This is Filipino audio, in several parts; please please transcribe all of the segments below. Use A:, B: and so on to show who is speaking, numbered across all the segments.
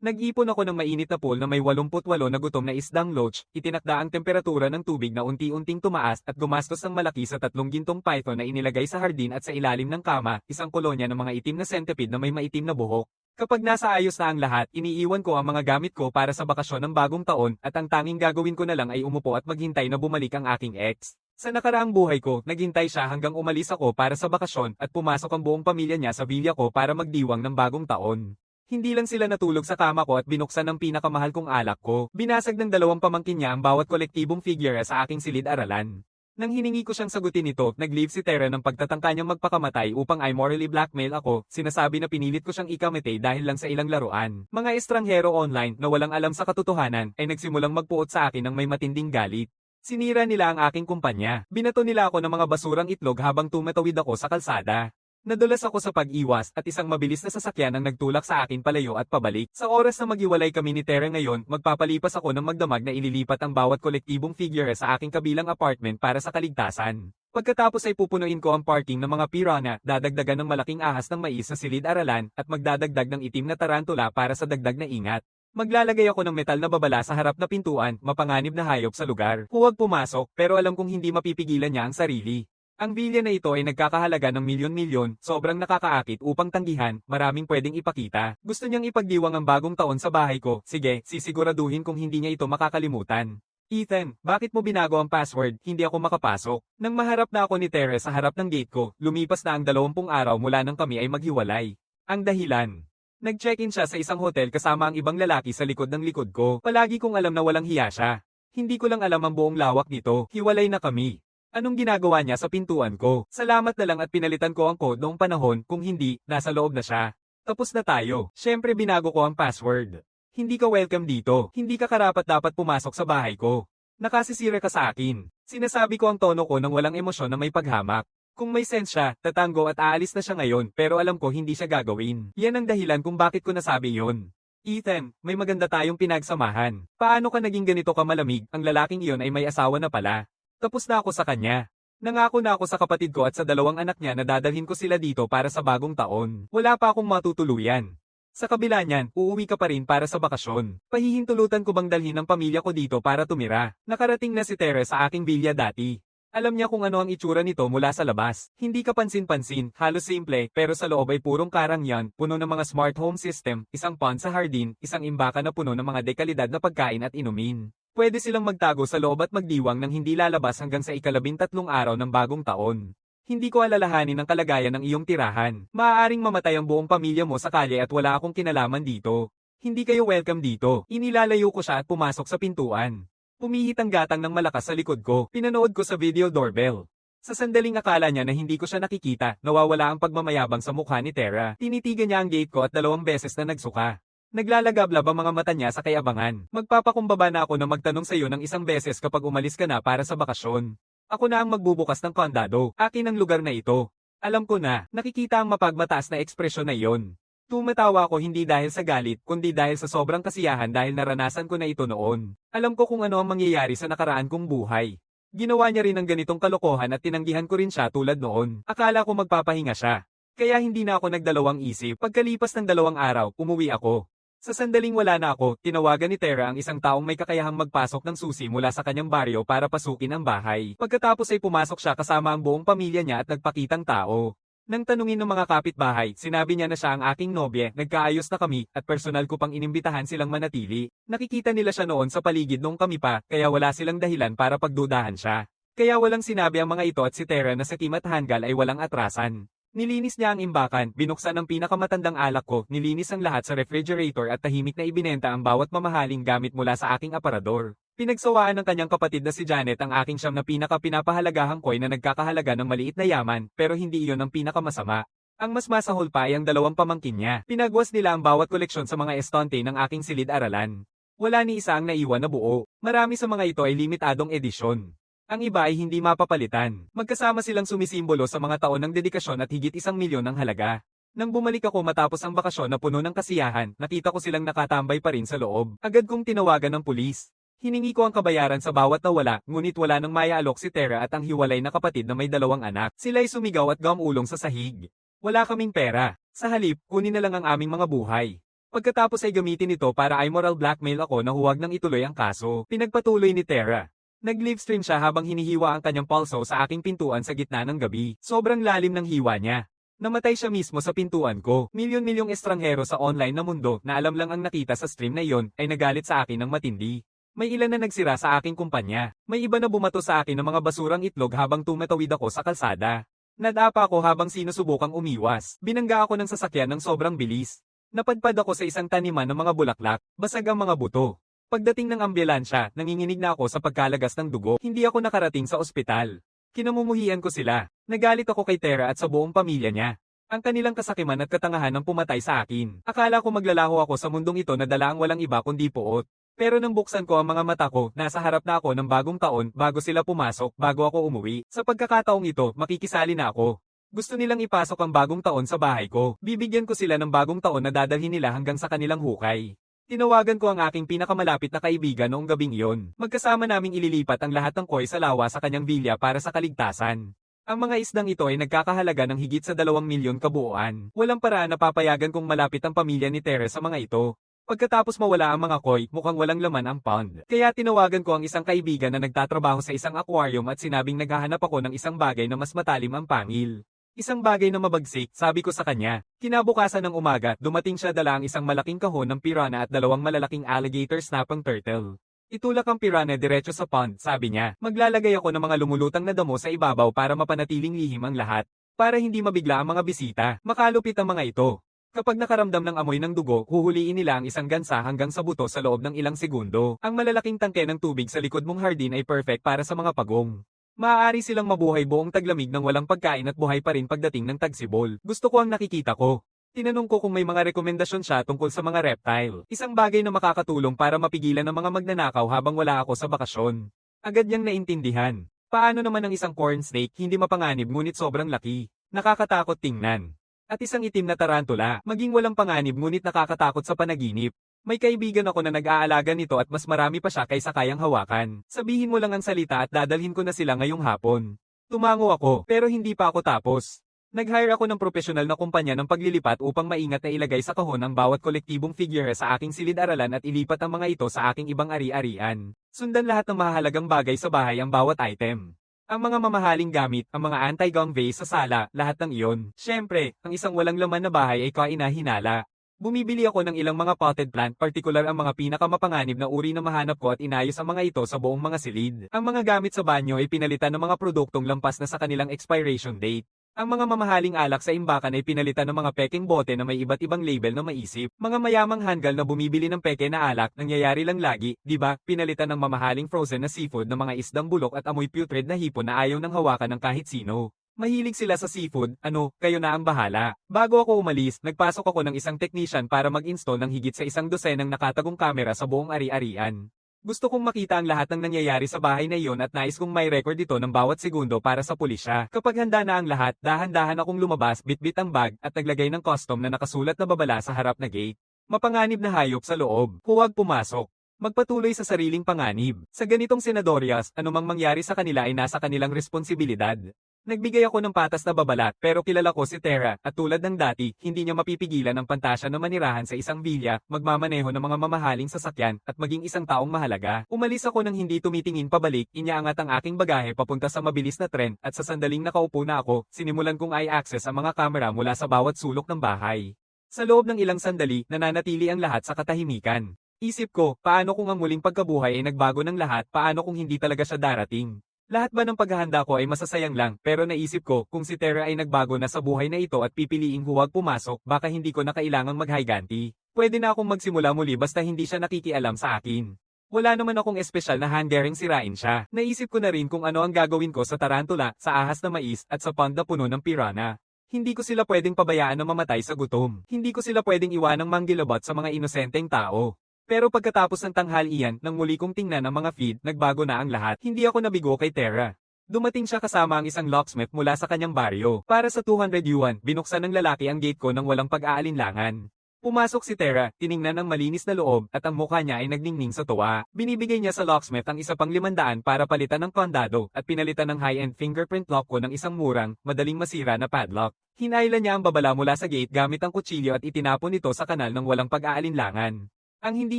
A: Nag-ipon ako ng mainit na pool na may 88 na gutom na isdang loach, itinakda ang temperatura ng tubig na unti-unting tumaas at gumastos ng malaki sa 3 gintong python na inilagay sa hardin at sa ilalim ng kama, isang kolonya ng mga itim na centipede na may maitim na buhok. Kapag nasa ayos na ang lahat, iniiwan ko ang mga gamit ko para sa bakasyon ng bagong taon at ang tanging gagawin ko na lang ay umupo at maghintay na bumalik ang aking ex. Sa nakaraang buhay ko, naghintay siya hanggang umalis ako para sa bakasyon at pumasok ang buong pamilya niya sa villa ko para magdiwang ng bagong taon. Hindi lang sila natulog sa kama ko at binuksan ng pinakamahal kong alak ko. Binasag ng 2 pamangkin niya ang bawat kolektibong figure sa aking silid-aralan. Nang hiningi ko siyang sagutin ito, nag-leave si Tera ng pagtatangka niyang magpakamatay upang ay morally blackmail ako. Sinasabi na pinilit ko siyang ikamete dahil lang sa ilang laruan. Mga estranghero online na walang alam sa katotohanan ay nagsimulang magpuot sa akin ng may matinding galit. Sinira nila ang aking kumpanya. Binato nila ako ng mga basurang itlog habang tumatawid ako sa kalsada. Nadulas ako sa pag-iwas at isang mabilis na sasakyan ang nagtulak sa akin palayo at pabalik. Sa oras na maghiwalay kami ni Tera ngayon, magpapalipas ako ng magdamag na ililipat ang bawat kolektibong figure sa aking kabilang apartment para sa kaligtasan. Pagkatapos ay pupunuin ko ang parking ng mga piranha, dadagdagan ng malaking ahas ng mais sa silid-aralan, at magdadagdag ng itim na tarantula para sa dagdag na ingat. Maglalagay ako ng metal na babala sa harap na pintuan, mapanganib na hayop sa lugar. Huwag pumasok, pero alam kong hindi mapipigilan niya ang sarili. Ang villa na ito ay nagkakahalaga ng milyon-milyon, sobrang nakakaakit upang tanggihan, maraming pwedeng ipakita. Gusto niyang ipagdiwang ang bagong taon sa bahay ko, sige, sisiguraduhin kung hindi niya ito makakalimutan. Ethan, bakit mo binago ang password, hindi ako makapasok? Nang maharap na ako ni Tera sa harap ng gate ko, lumipas na ang 20 araw mula nang kami ay maghiwalay. Ang dahilan. Nag-check-in siya sa isang hotel kasama ang ibang lalaki sa likod ng likod ko. Palagi kong alam na walang hiya siya. Hindi ko lang alam ang buong lawak nito, hiwalay na kami. Anong ginagawa niya sa pintuan ko? Salamat na lang at pinalitan ko ang code noong panahon, kung hindi, nasa loob na siya. Tapos na tayo. Siyempre binago ko ang password. Hindi ka welcome dito. Hindi ka karapat-dapat pumasok sa bahay ko. Nakasisira ka sa akin. Sinasabi ko ang tono ko ng walang emosyon na may paghamak. Kung may sense siya, tatango at aalis na siya ngayon, pero alam ko hindi siya gagawin. Yan ang dahilan kung bakit ko nasabi yon. Ethan, may maganda tayong pinagsamahan. Paano ka naging ganito ka malamig? Ang lalaking iyon ay may asawa na pala. Tapos na ako sa kanya. Nangako na ako sa kapatid ko at sa 2 anak niya na dadalhin ko sila dito para sa bagong taon. Wala pa akong matutuluyan. Sa kabila niyan, uuwi ka pa rin para sa bakasyon. Pahihintulutan ko bang dalhin ang pamilya ko dito para tumira? Nakarating na si Tera sa aking villa dati. Alam niya kung ano ang itsura nito mula sa labas. Hindi ka pansin-pansin, halos simple, pero sa loob ay purong karangyan, puno ng mga smart home system, isang pond sa hardin, isang imbaka na puno ng mga dekalidad na pagkain at inumin. Pwede silang magtago sa loob at magdiwang nang hindi lalabas hanggang sa ika-13 araw ng bagong taon. Hindi ko alalahanin ang kalagayan ng iyong tirahan. Maaaring mamatay ang buong pamilya mo sa kalye at wala akong kinalaman dito. Hindi kayo welcome dito. Inilalayo ko siya at pumasok sa pintuan. Pumihit ang gatang ng malakas sa likod ko. Pinanood ko sa video doorbell. Sa sandaling akala niya na hindi ko siya nakikita, nawawala ang pagmamayabang sa mukha ni Tera. Tinitigan niya ang gate ko at 2 beses na nagsuka. Naglalagablab ang mga mata niya sa kayabangan. Magpapakumbaba na ako na magtanong sa iyo ng 1 beses kapag umalis ka na para sa bakasyon. Ako na ang magbubukas ng kondado. Akin ang lugar na ito. Alam ko na, nakikita ang mapagmataas na ekspresyon na iyon. Tumatawa ako hindi dahil sa galit, kundi dahil sa sobrang kasiyahan dahil naranasan ko na ito noon. Alam ko kung ano ang mangyayari sa nakaraan kong buhay. Ginawa niya rin ang ganitong kalokohan at tinanggihan ko rin siya tulad noon. Akala ko magpapahinga siya. Kaya hindi na ako nagdalawang isip. Pagkalipas ng 2 araw, umuwi ako. Sa sandaling wala na ako, tinawagan ni Tera ang isang taong may kakayahang magpasok ng susi mula sa kanyang baryo para pasukin ang bahay. Pagkatapos ay pumasok siya kasama ang buong pamilya niya at nagpakitang tao. Nang tanungin ng mga kapitbahay, sinabi niya na siya ang aking nobye, nagkaayos na kami, at personal ko pang inimbitahan silang manatili. Nakikita nila siya noon sa paligid nung kami pa, kaya wala silang dahilan para pagdudahan siya. Kaya walang sinabi ang mga ito at si Tera na sa Kim at Hanggal ay walang atrasan. Nilinis niya ang imbakan, binuksan ang pinakamatandang alak ko, nilinis ang lahat sa refrigerator at tahimik na ibinenta ang bawat mamahaling gamit mula sa aking aparador. Pinagsawaan ng kanyang kapatid na si Janet ang aking siyam na pinaka-pinapahalagahang coin na nagkakahalaga ng maliit na yaman, pero hindi iyon ang pinakamasama. Ang mas masahol pa ay ang 2 pamangkin niya. Pinagwas nila ang bawat koleksyon sa mga estante ng aking silid-aralan. Wala ni isa ang naiwan na buo. Marami sa mga ito ay limitadong edisyon. Ang iba ay hindi mapapalitan. Magkasama silang sumisimbolo sa mga taon ng dedikasyon at higit 1 milyon ng halaga. Nang bumalik ako matapos ang bakasyon na puno ng kasiyahan, nakita ko silang nakatambay pa rin sa loob. Agad kong tinawagan ng pulis. Hiningi ko ang kabayaran sa bawat nawala, ngunit wala nang maiaalok si Tera at ang hiwalay na kapatid na may 2 anak. Sila'y sumigaw at gumulong sa sahig. Wala kaming pera. Sa halip, kunin na lang ang aming mga buhay. Pagkatapos ay gamitin ito para ay moral blackmail ako na huwag nang ituloy ang kaso. Pinagpatuloy ni Tara. Nag-livestream siya habang hinihiwa ang kanyang pulso sa aking pintuan sa gitna ng gabi. Sobrang lalim ng hiwa niya. Namatay siya mismo sa pintuan ko. Milyon-milyong estranghero sa online na mundo na alam lang ang nakita sa stream na iyon ay nagalit sa akin ng matindi. May ilan na nagsira sa aking kumpanya. May iba na bumato sa akin ng mga basurang itlog habang tumatawid ako sa kalsada. Nadapa ako habang sinusubukang umiwas. Binangga ako ng sasakyan ng sobrang bilis. Napadpad ako sa isang taniman ng mga bulaklak. Basag ang mga buto. Pagdating ng ambulansya, nanginginig na ako sa pagkalagas ng dugo. Hindi ako nakarating sa ospital. Kinamumuhian ko sila. Nagalit ako kay Tara at sa buong pamilya niya. Ang kanilang kasakiman at katangahan ang pumatay sa akin. Akala ko maglalaho ako sa mundong ito na dala ang walang iba kundi puot. Pero nang buksan ko ang mga mata ko, nasa harap na ako ng bagong taon bago sila pumasok, bago ako umuwi. Sa pagkakataong ito, makikisali na ako. Gusto nilang ipasok ang bagong taon sa bahay ko. Bibigyan ko sila ng bagong taon na dadalhin nila hanggang sa kanilang hukay. Tinawagan ko ang aking pinakamalapit na kaibigan noong gabing iyon. Magkasama naming ililipat ang lahat ng koy sa lawa sa kanyang vilya para sa kaligtasan. Ang mga isdang ito ay nagkakahalaga ng higit sa 2 milyon kabuuan. Walang paraan na papayagan kong malapit ang pamilya ni Teres sa mga ito. Pagkatapos mawala ang mga koy, mukhang walang laman ang pond. Kaya tinawagan ko ang isang kaibigan na nagtatrabaho sa isang aquarium at sinabing naghahanap ako ng isang bagay na mas matalim ang pangil. Isang bagay na mabagsik, sabi ko sa kanya. Kinabukasan ng umaga, dumating siya dala ang isang malaking kahon ng piranha at 2 malalaking alligator snapang turtle. Itulak ang piranha diretso sa pond, sabi niya. Maglalagay ako ng mga lumulutang na damo sa ibabaw para mapanatiling lihim ang lahat. Para hindi mabigla ang mga bisita, makalupit ang mga ito. Kapag nakaramdam ng amoy ng dugo, huhuliin nila ang isang gansa hanggang sa buto sa loob ng ilang segundo. Ang malalaking tangke ng tubig sa likod mong hardin ay perfect para sa mga pagong. Maaari silang mabuhay buong taglamig ng walang pagkain at buhay pa rin pagdating ng tagsibol. Gusto ko ang nakikita ko. Tinanong ko kung may mga rekomendasyon siya tungkol sa mga reptile. Isang bagay na makakatulong para mapigilan ang mga magnanakaw habang wala ako sa bakasyon. Agad niyang naintindihan. Paano naman ang isang corn snake hindi mapanganib ngunit sobrang laki? Nakakatakot tingnan. At isang itim na tarantula, maging walang panganib ngunit nakakatakot sa panaginip. May kaibigan ako na nag-aalaga nito at mas marami pa siya kaysa kayang hawakan. Sabihin mo lang ang salita at dadalhin ko na sila ngayong hapon. Tumango ako, pero hindi pa ako tapos. Nag-hire ako ng profesional na kumpanya ng paglilipat upang maingat na ilagay sa kahon ang bawat kolektibong figure sa aking silid-aralan at ilipat ang mga ito sa aking ibang ari-arian. Sundan lahat ng mahalagang bagay sa bahay ang bawat item. Ang mga mamahaling gamit, ang mga anti-gong vase sa sala, lahat ng iyon. Siyempre, ang isang walang laman na bahay ay kaina-hinala. Bumibili ako ng ilang mga potted plant, partikular ang mga pinakamapanganib na uri na mahanap ko at inayos ang mga ito sa buong mga silid. Ang mga gamit sa banyo ay pinalitan ng mga produktong lampas na sa kanilang expiration date. Ang mga mamahaling alak sa imbakan ay pinalitan ng mga peking bote na may iba't ibang label na maisip. Mga mayamang handgal na bumibili ng peke na alak, nangyayari lang lagi, di ba? Pinalitan ng mamahaling frozen na seafood ng mga isdang bulok at amoy putrid na hipon na ayaw nang hawakan ng kahit sino. Mahilig sila sa seafood, kayo na ang bahala. Bago ako umalis, nagpasok ako ng isang technician para mag-install ng higit sa 1 dosenang nakatagong kamera sa buong ari-arian. Gusto kong makita ang lahat ng nangyayari sa bahay na iyon at nais kong may record ito ng bawat segundo para sa pulisya. Kapag handa na ang lahat, dahan-dahan akong lumabas, bitbit ang bag, at naglagay ng custom na nakasulat na babala sa harap na gate. Mapanganib na hayop sa loob. Huwag pumasok. Magpatuloy sa sariling panganib. Sa ganitong senadoryas, anumang mangyari sa kanila ay nasa kanilang responsibilidad. Nagbigay ako ng patas na babalat pero kilala ko si Tara at tulad ng dati, hindi niya mapipigilan ang pantasya na manirahan sa isang vilya, magmamaneho ng mga mamahaling sasakyan at maging isang taong mahalaga. Umalis ako nang hindi tumitingin pabalik, iniangat ang aking bagahe papunta sa mabilis na tren at sa sandaling nakaupo na ako, sinimulan kong i-access ang mga kamera mula sa bawat sulok ng bahay. Sa loob ng ilang sandali, nananatili ang lahat sa katahimikan. Isip ko, paano kung ang muling pagkabuhay ay nagbago ng lahat, paano kung hindi talaga siya darating? Lahat ba ng paghahanda ko ay masasayang lang, pero naisip ko, kung si Tara ay nagbago na sa buhay na ito at pipiliing huwag pumasok, baka hindi ko na kailangang maghiganti. Pwede na akong magsimula muli basta hindi siya nakikialam sa akin. Wala naman akong espesyal na handering sirain siya. Naisip ko na rin kung ano ang gagawin ko sa tarantula, sa ahas na mais, at sa pond na puno ng piranha. Hindi ko sila pwedeng pabayaan na mamatay sa gutom. Hindi ko sila pwedeng iwanang manggilabot sa mga inosenteng tao. Pero pagkatapos ng tanghalian, nang muli kong tingnan ang mga feed, nagbago na ang lahat. Hindi ako nabigo kay Tara. Dumating siya kasama ang isang locksmith mula sa kanyang baryo. Para sa 200 yuan, binuksan ng lalaki ang gate ko nang walang pag-aalinlangan. Pumasok si Tara, tiningnan ang malinis na loob, at ang mukha niya ay nagningning sa tuwa. Binibigay niya sa locksmith ang isa pang 500 para palitan ng kandado, at pinalitan ng high-end fingerprint lock ko ng isang murang, madaling masira na padlock. Hinailan niya ang babala mula sa gate gamit ang kutsilyo at itinapon ito sa kanal ng walang pag-aalinlangan. Ang hindi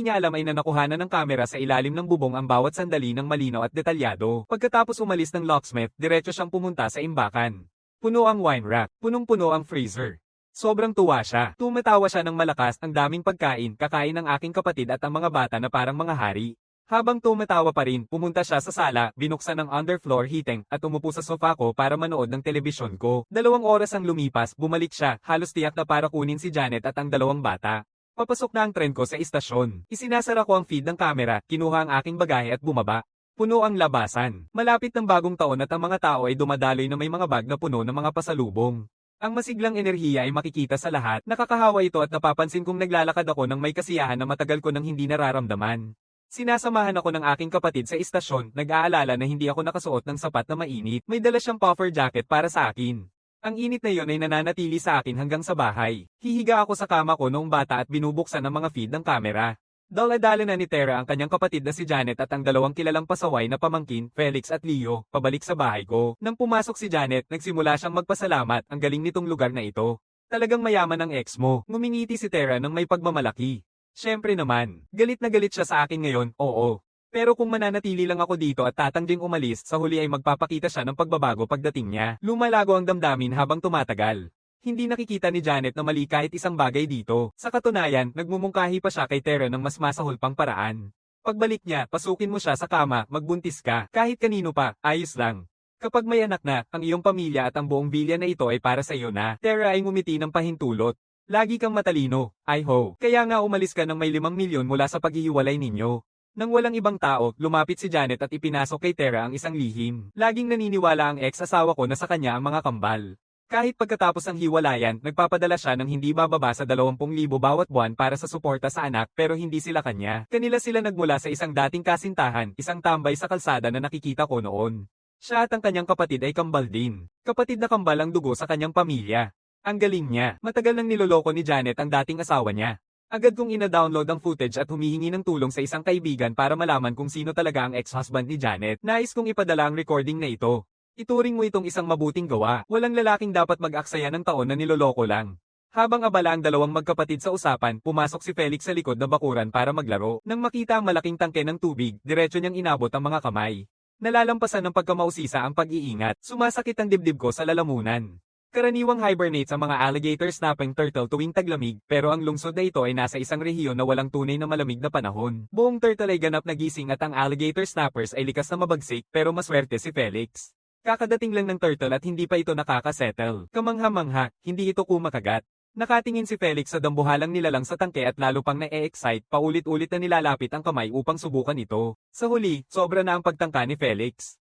A: niya alam ay nakuhanan ng kamera sa ilalim ng bubong ang bawat sandali ng malinaw at detalyado. Pagkatapos umalis ng locksmith, diretso siyang pumunta sa imbakan. Puno ang wine rack, punong-puno ang freezer. Sobrang tuwa siya. Tumatawa siya ng malakas, ang daming pagkain, kakain ng aking kapatid at ang mga bata na parang mga hari. Habang tumatawa pa rin, pumunta siya sa sala, binuksan ang underfloor heating, at umupo sa sofa ko para manood ng telebisyon ko. 2 oras ang lumipas, bumalik siya, halos tiyak na para kunin si Janet at ang 2 bata. Papasok na ang tren ko sa istasyon. Isinasara ko ang feed ng kamera, kinuha ang aking bagahe at bumaba. Puno ang labasan. Malapit ng bagong taon at ang mga tao ay dumadaloy na may mga bag na puno ng mga pasalubong. Ang masiglang enerhiya ay makikita sa lahat. Nakakahawa ito at napapansin kong naglalakad ako ng may kasiyahan na matagal ko nang hindi nararamdaman. Sinasamahan ako ng aking kapatid sa istasyon, nag-aalala na hindi ako nakasuot ng sapat na mainit. May dala siyang puffer jacket para sa akin. Ang init na yon ay nananatili sa akin hanggang sa bahay. Hihiga ako sa kama ko noong bata at binubuksan ang mga feed ng kamera. Dala-dala na ni Tara ang kanyang kapatid na si Janet at ang 2 kilalang pasaway na pamangkin, Felix at Leo, pabalik sa bahay ko. Nang pumasok si Janet, nagsimula siyang magpasalamat, ang galing nitong lugar na ito. Talagang mayaman ang ex mo. Ngumingiti si Tara ng may pagmamalaki. Siyempre naman, galit na galit siya sa akin ngayon, oo. Pero kung mananatili lang ako dito at tatangging umalis, sa huli ay magpapakita siya ng pagbabago pagdating niya. Lumalago ang damdamin habang tumatagal. Hindi nakikita ni Janet na mali kahit isang bagay dito. Sa katunayan, nagmumungkahi pa siya kay Tara ng mas masahol pang paraan. Pagbalik niya, pasukin mo siya sa kama, magbuntis ka, kahit kanino pa, ayos lang. Kapag may anak na, ang iyong pamilya at ang buong bilya na ito ay para sa iyo na. Tara ay ngumiti ng pahintulot. Lagi kang matalino, I ho. Kaya nga umalis ka ng may 5 milyon mula sa paghihiwalay ninyo. Nang walang ibang tao, lumapit si Janet at ipinasok kay Tara ang isang lihim. Laging naniniwala ang ex-asawa ko na sa kanya ang mga kambal. Kahit pagkatapos ng hiwalayan, nagpapadala siya ng hindi bababa sa 20,000 bawat buwan para sa suporta sa anak pero hindi sila kanya. Kanila sila nagmula sa isang dating kasintahan, isang tambay sa kalsada na nakikita ko noon. Siya at ang kanyang kapatid ay kambal din. Kapatid na kambal ang dugo sa kanyang pamilya. Ang galing niya. Matagal nang niloloko ni Janet ang dating asawa niya. Agad kong ina-download ang footage at humihingi ng tulong sa isang kaibigan para malaman kung sino talaga ang ex-husband ni Janet. Nais kong ipadala ang recording na ito. Ituring mo itong isang mabuting gawa. Walang lalaking dapat mag-aksaya ng taon na niloloko lang. Habang abala ang 2 magkapatid sa usapan, pumasok si Felix sa likod na bakuran para maglaro. Nang makita ang malaking tangke ng tubig, diretso niyang inabot ang mga kamay. Nalalampasan ng pagkamausisa ang pag-iingat. Sumasakit ang dibdib ko sa lalamunan. Karaniwang hibernates ang mga alligator snapping turtle tuwing taglamig, pero ang lungsod na ito ay nasa isang rehiyon na walang tunay na malamig na panahon. Buong turtle ay ganap na gising at ang alligator snappers ay likas na mabagsik, pero maswerte si Felix. Kakadating lang ng turtle at hindi pa ito nakakasettle. Kamangha-mangha, hindi ito kumakagat. Nakatingin si Felix sa dambuhalang nilalang sa tangke at lalo pang na-e-excite, paulit-ulit na nilalapit ang kamay upang subukan ito. Sa huli, sobra na ang pagtangka ni Felix.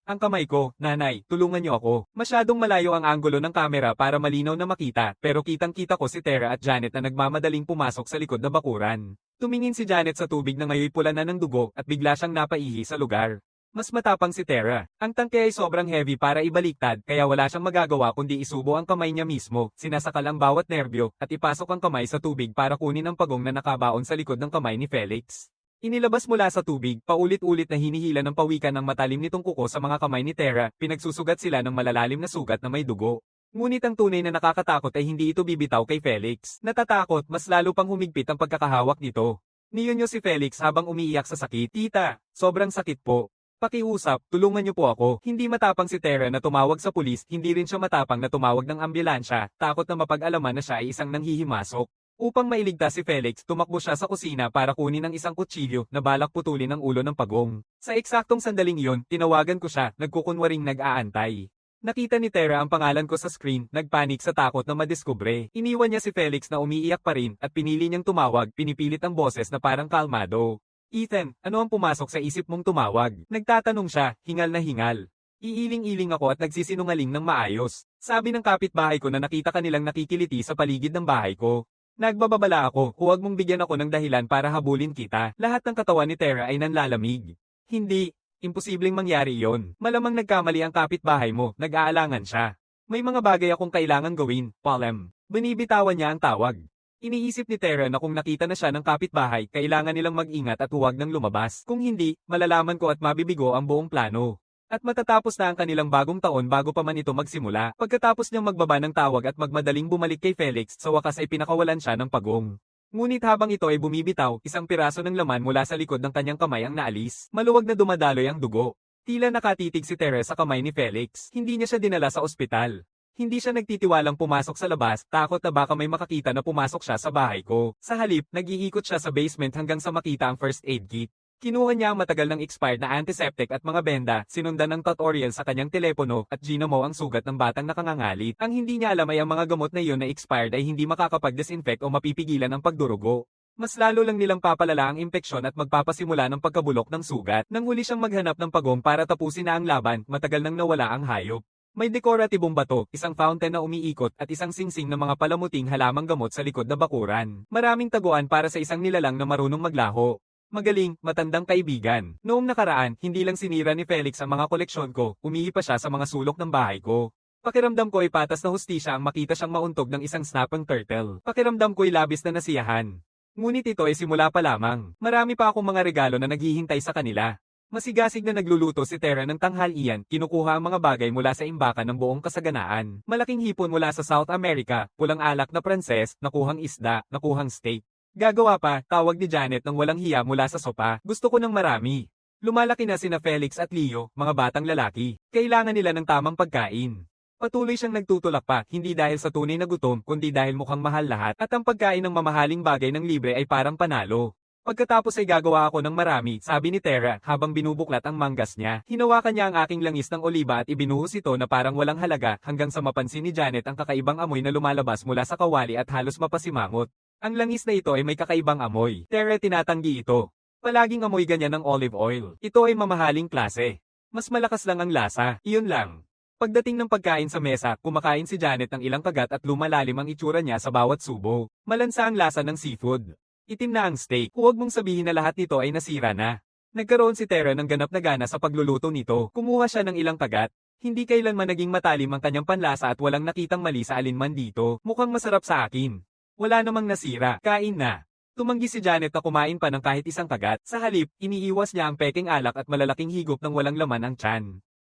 A: Ang kamay ko, nanay, tulungan niyo ako. Masyadong malayo ang anggulo ng kamera para malinaw na makita, pero kitang-kita ko si Tara at Janet na nagmamadaling pumasok sa likod na bakuran. Tumingin si Janet sa tubig na ngayoy pula na ng dugo at bigla siyang napaihi sa lugar. Mas matapang si Tara. Ang tangke ay sobrang heavy para ibaliktad kaya wala siyang magagawa kundi isubo ang kamay niya mismo, sinasakal ang bawat nerbyo, at ipasok ang kamay sa tubig para kunin ang pagong na nakabaon sa likod ng kamay ni Felix. Inilabas mula sa tubig, paulit-ulit na hinihila ng pawikan ng matalim nitong kuko sa mga kamay ni Tara, pinagsusugat sila ng malalalim na sugat na may dugo. Ngunit ang tunay na nakakatakot ay hindi ito bibitaw kay Felix. Natatakot, mas lalo pang humigpit ang pagkakahawak nito. Niyonyo si Felix habang umiiyak sa sakit. Tita, sobrang sakit po. Pakiusap, tulungan niyo po ako. Hindi matapang si Tara na tumawag sa pulis, hindi rin siya matapang na tumawag ng ambulansya, takot na mapag-alaman na siya ay isang nanghihimasok. Upang mailigtas si Felix, tumakbo siya sa kusina para kunin ang isang kutsilyo na balak putulin ang ulo ng pagong. Sa eksaktong sandaling iyon, tinawagan ko siya, nagkukunwaring nag-aantay. Nakita ni Tara ang pangalan ko sa screen, nagpanik sa takot na madiskubre. Iniwan niya si Felix na umiiyak pa rin at pinili niyang tumawag, pinipilit ang boses na parang kalmado. Ethan, ano ang pumasok sa isip mong tumawag? Nagtatanong siya, hingal na hingal. Iiling-iling ako at nagsisinungaling ng maayos. Sabi ng kapitbahay ko na nakita kanilang nakikiliti sa paligid ng bahay ko. Nagbababala ako, huwag mong bigyan ako ng dahilan para habulin kita. Lahat ng katawan ni Tara ay nanlalamig. Hindi, imposibleng mangyari yon. Malamang nagkamali ang kapitbahay mo, nag-aalangan siya. May mga bagay akong kailangan gawin, Paul M. Binibitawan niya ang tawag. Iniisip ni Tara na kung nakita na siya ng kapitbahay, kailangan nilang mag-ingat at huwag nang lumabas. Kung hindi, malalaman ko at mabibigo ang buong plano. At matatapos na ang kanilang bagong taon bago pa man ito magsimula. Pagkatapos niyang magbaba ng tawag at magmadaling bumalik kay Felix, sa wakas ay pinakawalan siya ng pagong. Ngunit habang ito ay bumibitaw, isang piraso ng laman mula sa likod ng kanyang kamay ang naalis. Maluwag na dumadaloy ang dugo. Tila nakatitig si Tara sa kamay ni Felix. Hindi niya siya dinala sa ospital. Hindi siya nagtitiwalang pumasok sa labas, takot na baka may makakita na pumasok siya sa bahay ko. Sa halip, nag-iikot siya sa basement hanggang sa makita ang first aid kit. Kinuha niya ang matagal ng expired na antiseptic at mga benda, sinundan ng tutorial sa kanyang telepono, at ginamo ang sugat ng batang nakangangalit. Ang hindi niya alam ay ang mga gamot na iyon na expired ay hindi makakapag-disinfect o mapipigilan ang pagdurugo. Mas lalo lang nilang papalala ang impeksyon at magpapasimula ng pagkabulok ng sugat. Nang huli siyang maghanap ng pagong para tapusin na ang laban, matagal nang nawala ang hayop. May dekoratibong bato, isang fountain na umiikot at isang singsing ng mga palamuting halamang gamot sa likod na bakuran. Maraming taguan para sa isang nilalang na marunong maglaho. Magaling, matandang kaibigan. Noong nakaraan, hindi lang sinira ni Felix ang mga koleksyon ko, umihi pa siya sa mga sulok ng bahay ko. Pakiramdam ko ay patas na hustisya ang makita siyang mauntog ng isang snapping turtle. Pakiramdam ko ay labis na nasiyahan. Ngunit ito ay simula pa lamang. Marami pa akong mga regalo na naghihintay sa kanila. Masigasig na nagluluto si Tara ng tanghalian, kinukuha ang mga bagay mula sa imbakan ng buong kasaganaan. Malaking hipon mula sa South America, pulang alak na Pranses, nakuhang isda, nakuhang steak. Gagawa pa, tawag ni Janet ng walang hiya mula sa sopa. Gusto ko ng marami. Lumalaki na sina Felix at Leo, mga batang lalaki. Kailangan nila ng tamang pagkain. Patuloy siyang nagtutulak pa, hindi dahil sa tunay na gutom, kundi dahil mukhang mahal lahat, at ang pagkain ng mamahaling bagay ng libre ay parang panalo. Pagkatapos ay gagawa ako ng marami, sabi ni Tara, habang binubuklat ang manggas niya. Hinawakan niya ang aking langis ng oliba at ibinuhos ito na parang walang halaga, hanggang sa mapansin ni Janet ang kakaibang amoy na lumalabas mula sa kawali at halos mapasimangot. Ang langis na ito ay may kakaibang amoy. Tara, tinatanggi ito. Palaging amoy ganyan ng olive oil. Ito ay mamahaling klase. Mas malakas lang ang lasa, iyon lang. Pagdating ng pagkain sa mesa, kumakain si Janet ng ilang kagat at lumalalim ang itsura niya sa bawat subo. Malansa ang lasa ng seafood. Itim na ang steak. Huwag mong sabihin na lahat nito ay nasira na. Nagkaroon si Tara ng ganap na gana sa pagluluto nito. Kumuha siya ng ilang kagat. Hindi kailanman naging matalim ang kanyang panlasa at walang nakitang mali sa alinman dito. Mukhang masarap sa akin. Wala namang nasira. Kain na. Tumanggi si Janet na kumain pa ng kahit isang kagat. Sa halip, iniiwas niya ang peking alak at malalaking higop ng walang laman ang tiyan.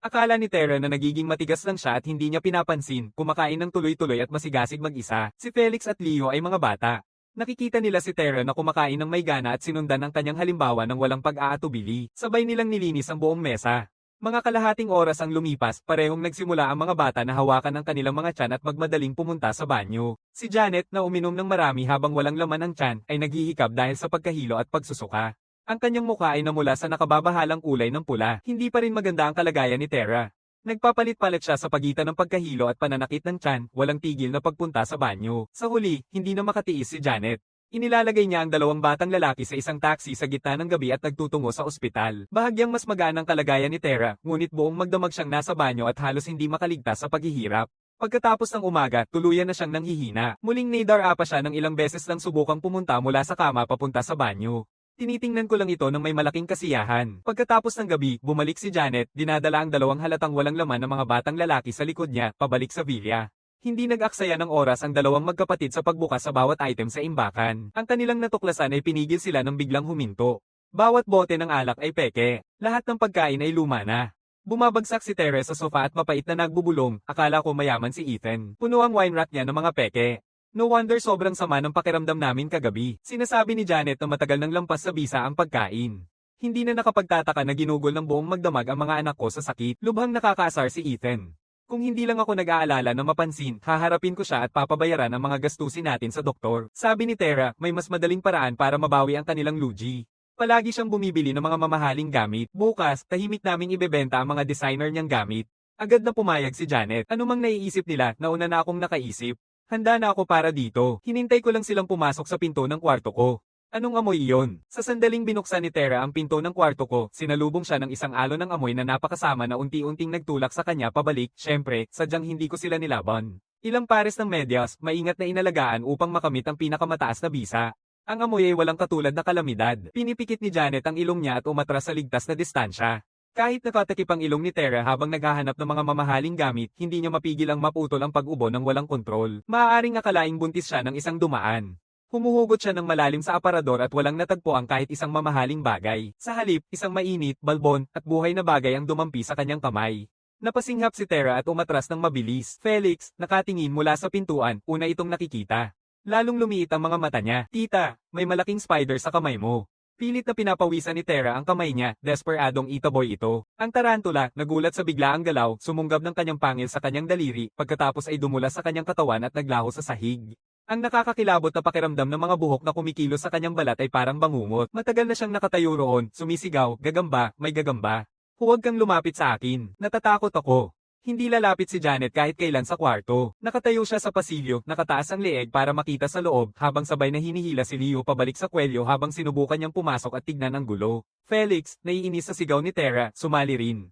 A: Akala ni Tara na nagiging matigas lang siya at hindi niya pinapansin, kumakain ng tuloy-tuloy at masigasig mag-isa. Si Felix at Leo ay mga bata. Nakikita nila si Tara na kumakain ng may gana at sinundan ang kanyang halimbawa ng walang pag-aatubili. Sabay nilang nilinis ang buong mesa. Mga kalahating oras ang lumipas, parehong nagsimula ang mga bata na hawakan ang kanilang mga tiyan at magmadaling pumunta sa banyo. Si Janet, na uminom ng marami habang walang laman ang tiyan, ay naghihikab dahil sa pagkahilo at pagsusuka. Ang kanyang mukha ay namula sa nakababahalang kulay ng pula. Hindi pa rin maganda ang kalagayan ni Tara. Nagpapalit-palit siya sa pagitan ng pagkahilo at pananakit ng tiyan, walang tigil na pagpunta sa banyo. Sa huli, hindi na makatiis si Janet. Inilalagay niya ang dalawang batang lalaki sa isang taxi sa gitna ng gabi at nagtutungo sa ospital. Bahagyang mas magaan ang kalagayan ni Tara, ngunit buong magdamag siyang nasa banyo at halos hindi makaligtas sa paghihirap. Pagkatapos ng umaga, tuluyan na siyang nanghihina. Muling naidara pa siya ng ilang beses lang subukang pumunta mula sa kama papunta sa banyo. Tinitingnan ko lang ito ng may malaking kasiyahan. Pagkatapos ng gabi, bumalik si Janet, dinadala ang dalawang halatang walang laman ng mga batang lalaki sa likod niya, pabalik sa villa. Hindi nag-aksaya ng oras ang dalawang magkapatid sa pagbukas sa bawat item sa imbakan. Ang kanilang natuklasan ay pinigil sila ng biglang huminto. Bawat bote ng alak ay peke. Lahat ng pagkain ay luma na. Bumabagsak si Tara sa sofa at mapait na nagbubulong, akala ko mayaman si Ethan. Puno ang wine rack niya ng mga peke. No wonder sobrang sama ng pakiramdam namin kagabi. Sinasabi ni Janet na matagal nang lampas sa bisa ang pagkain. Hindi na nakapagtataka na ginugol ng buong magdamag ang mga anak ko sa sakit. Lubhang nakakaasar si Ethan. Kung hindi lang ako nag-aalala na mapansin, haharapin ko siya at papabayaran ang mga gastusin natin sa doktor. Sabi ni Tara, may mas madaling paraan para mabawi ang kanilang lugi. Palagi siyang bumibili ng mga mamahaling gamit. Bukas, tahimik naming ibebenta ang mga designer niyang gamit. Agad na pumayag si Janet. Ano mang naiisip nila, nauna na akong nakaisip. Handa na ako para dito. Hinintay ko lang silang pumasok sa pinto ng kwarto ko. Anong amoy iyon? Sa sandaling binuksan ni Tara ang pinto ng kwarto ko, sinalubong siya ng isang alon ng amoy na napakasama na unti-unting nagtulak sa kanya pabalik. Syempre, sadyang hindi ko sila nilaban. Ilang pares ng medyas, maingat na inalagaan upang makamit ang pinakamataas na bisa. Ang amoy ay walang katulad na kalamidad. Pinipikit ni Janet ang ilong niya at umatras sa ligtas na distansya. Kahit nakatakip ang ilong ni Tara habang naghahanap ng mga mamahaling gamit, hindi niya mapigil ang maputol ang pag-ubo ng walang kontrol. Maaaring akalaing buntis siya ng isang dumaan. Humuhugot siya ng malalim sa aparador at walang natagpuan kahit isang mamahaling bagay. Sa halip, isang mainit, balbon, at buhay na bagay ang dumampi sa kanyang kamay. Napasinghap si Tara at umatras ng mabilis. Felix, nakatingin mula sa pintuan, una itong nakikita. Lalong lumiit ang mga mata niya. Tita, may malaking spider sa kamay mo. Pilit na pinapawisan ni Tara ang kamay niya, desperadong itaboy ito. Ang tarantula, nagulat sa biglaang galaw, sumunggab ng kanyang pangil sa kanyang daliri, pagkatapos ay dumula sa kanyang katawan at naglaho sa sahig. Ang nakakakilabot na pakiramdam ng mga buhok na kumikilos sa kanyang balat ay parang bangungot. Matagal na siyang nakatayo roon, sumisigaw, gagamba, may gagamba. Huwag kang lumapit sa akin, natatakot ako. Hindi lalapit si Janet kahit kailan sa kwarto. Nakatayo siya sa pasilyo, nakataas ang leeg para makita sa loob, habang sabay na hinihila si Leo pabalik sa kwelyo habang sinubukan niyang pumasok at tignan ang gulo. Felix, naiinis sa sigaw ni Tara, sumali rin.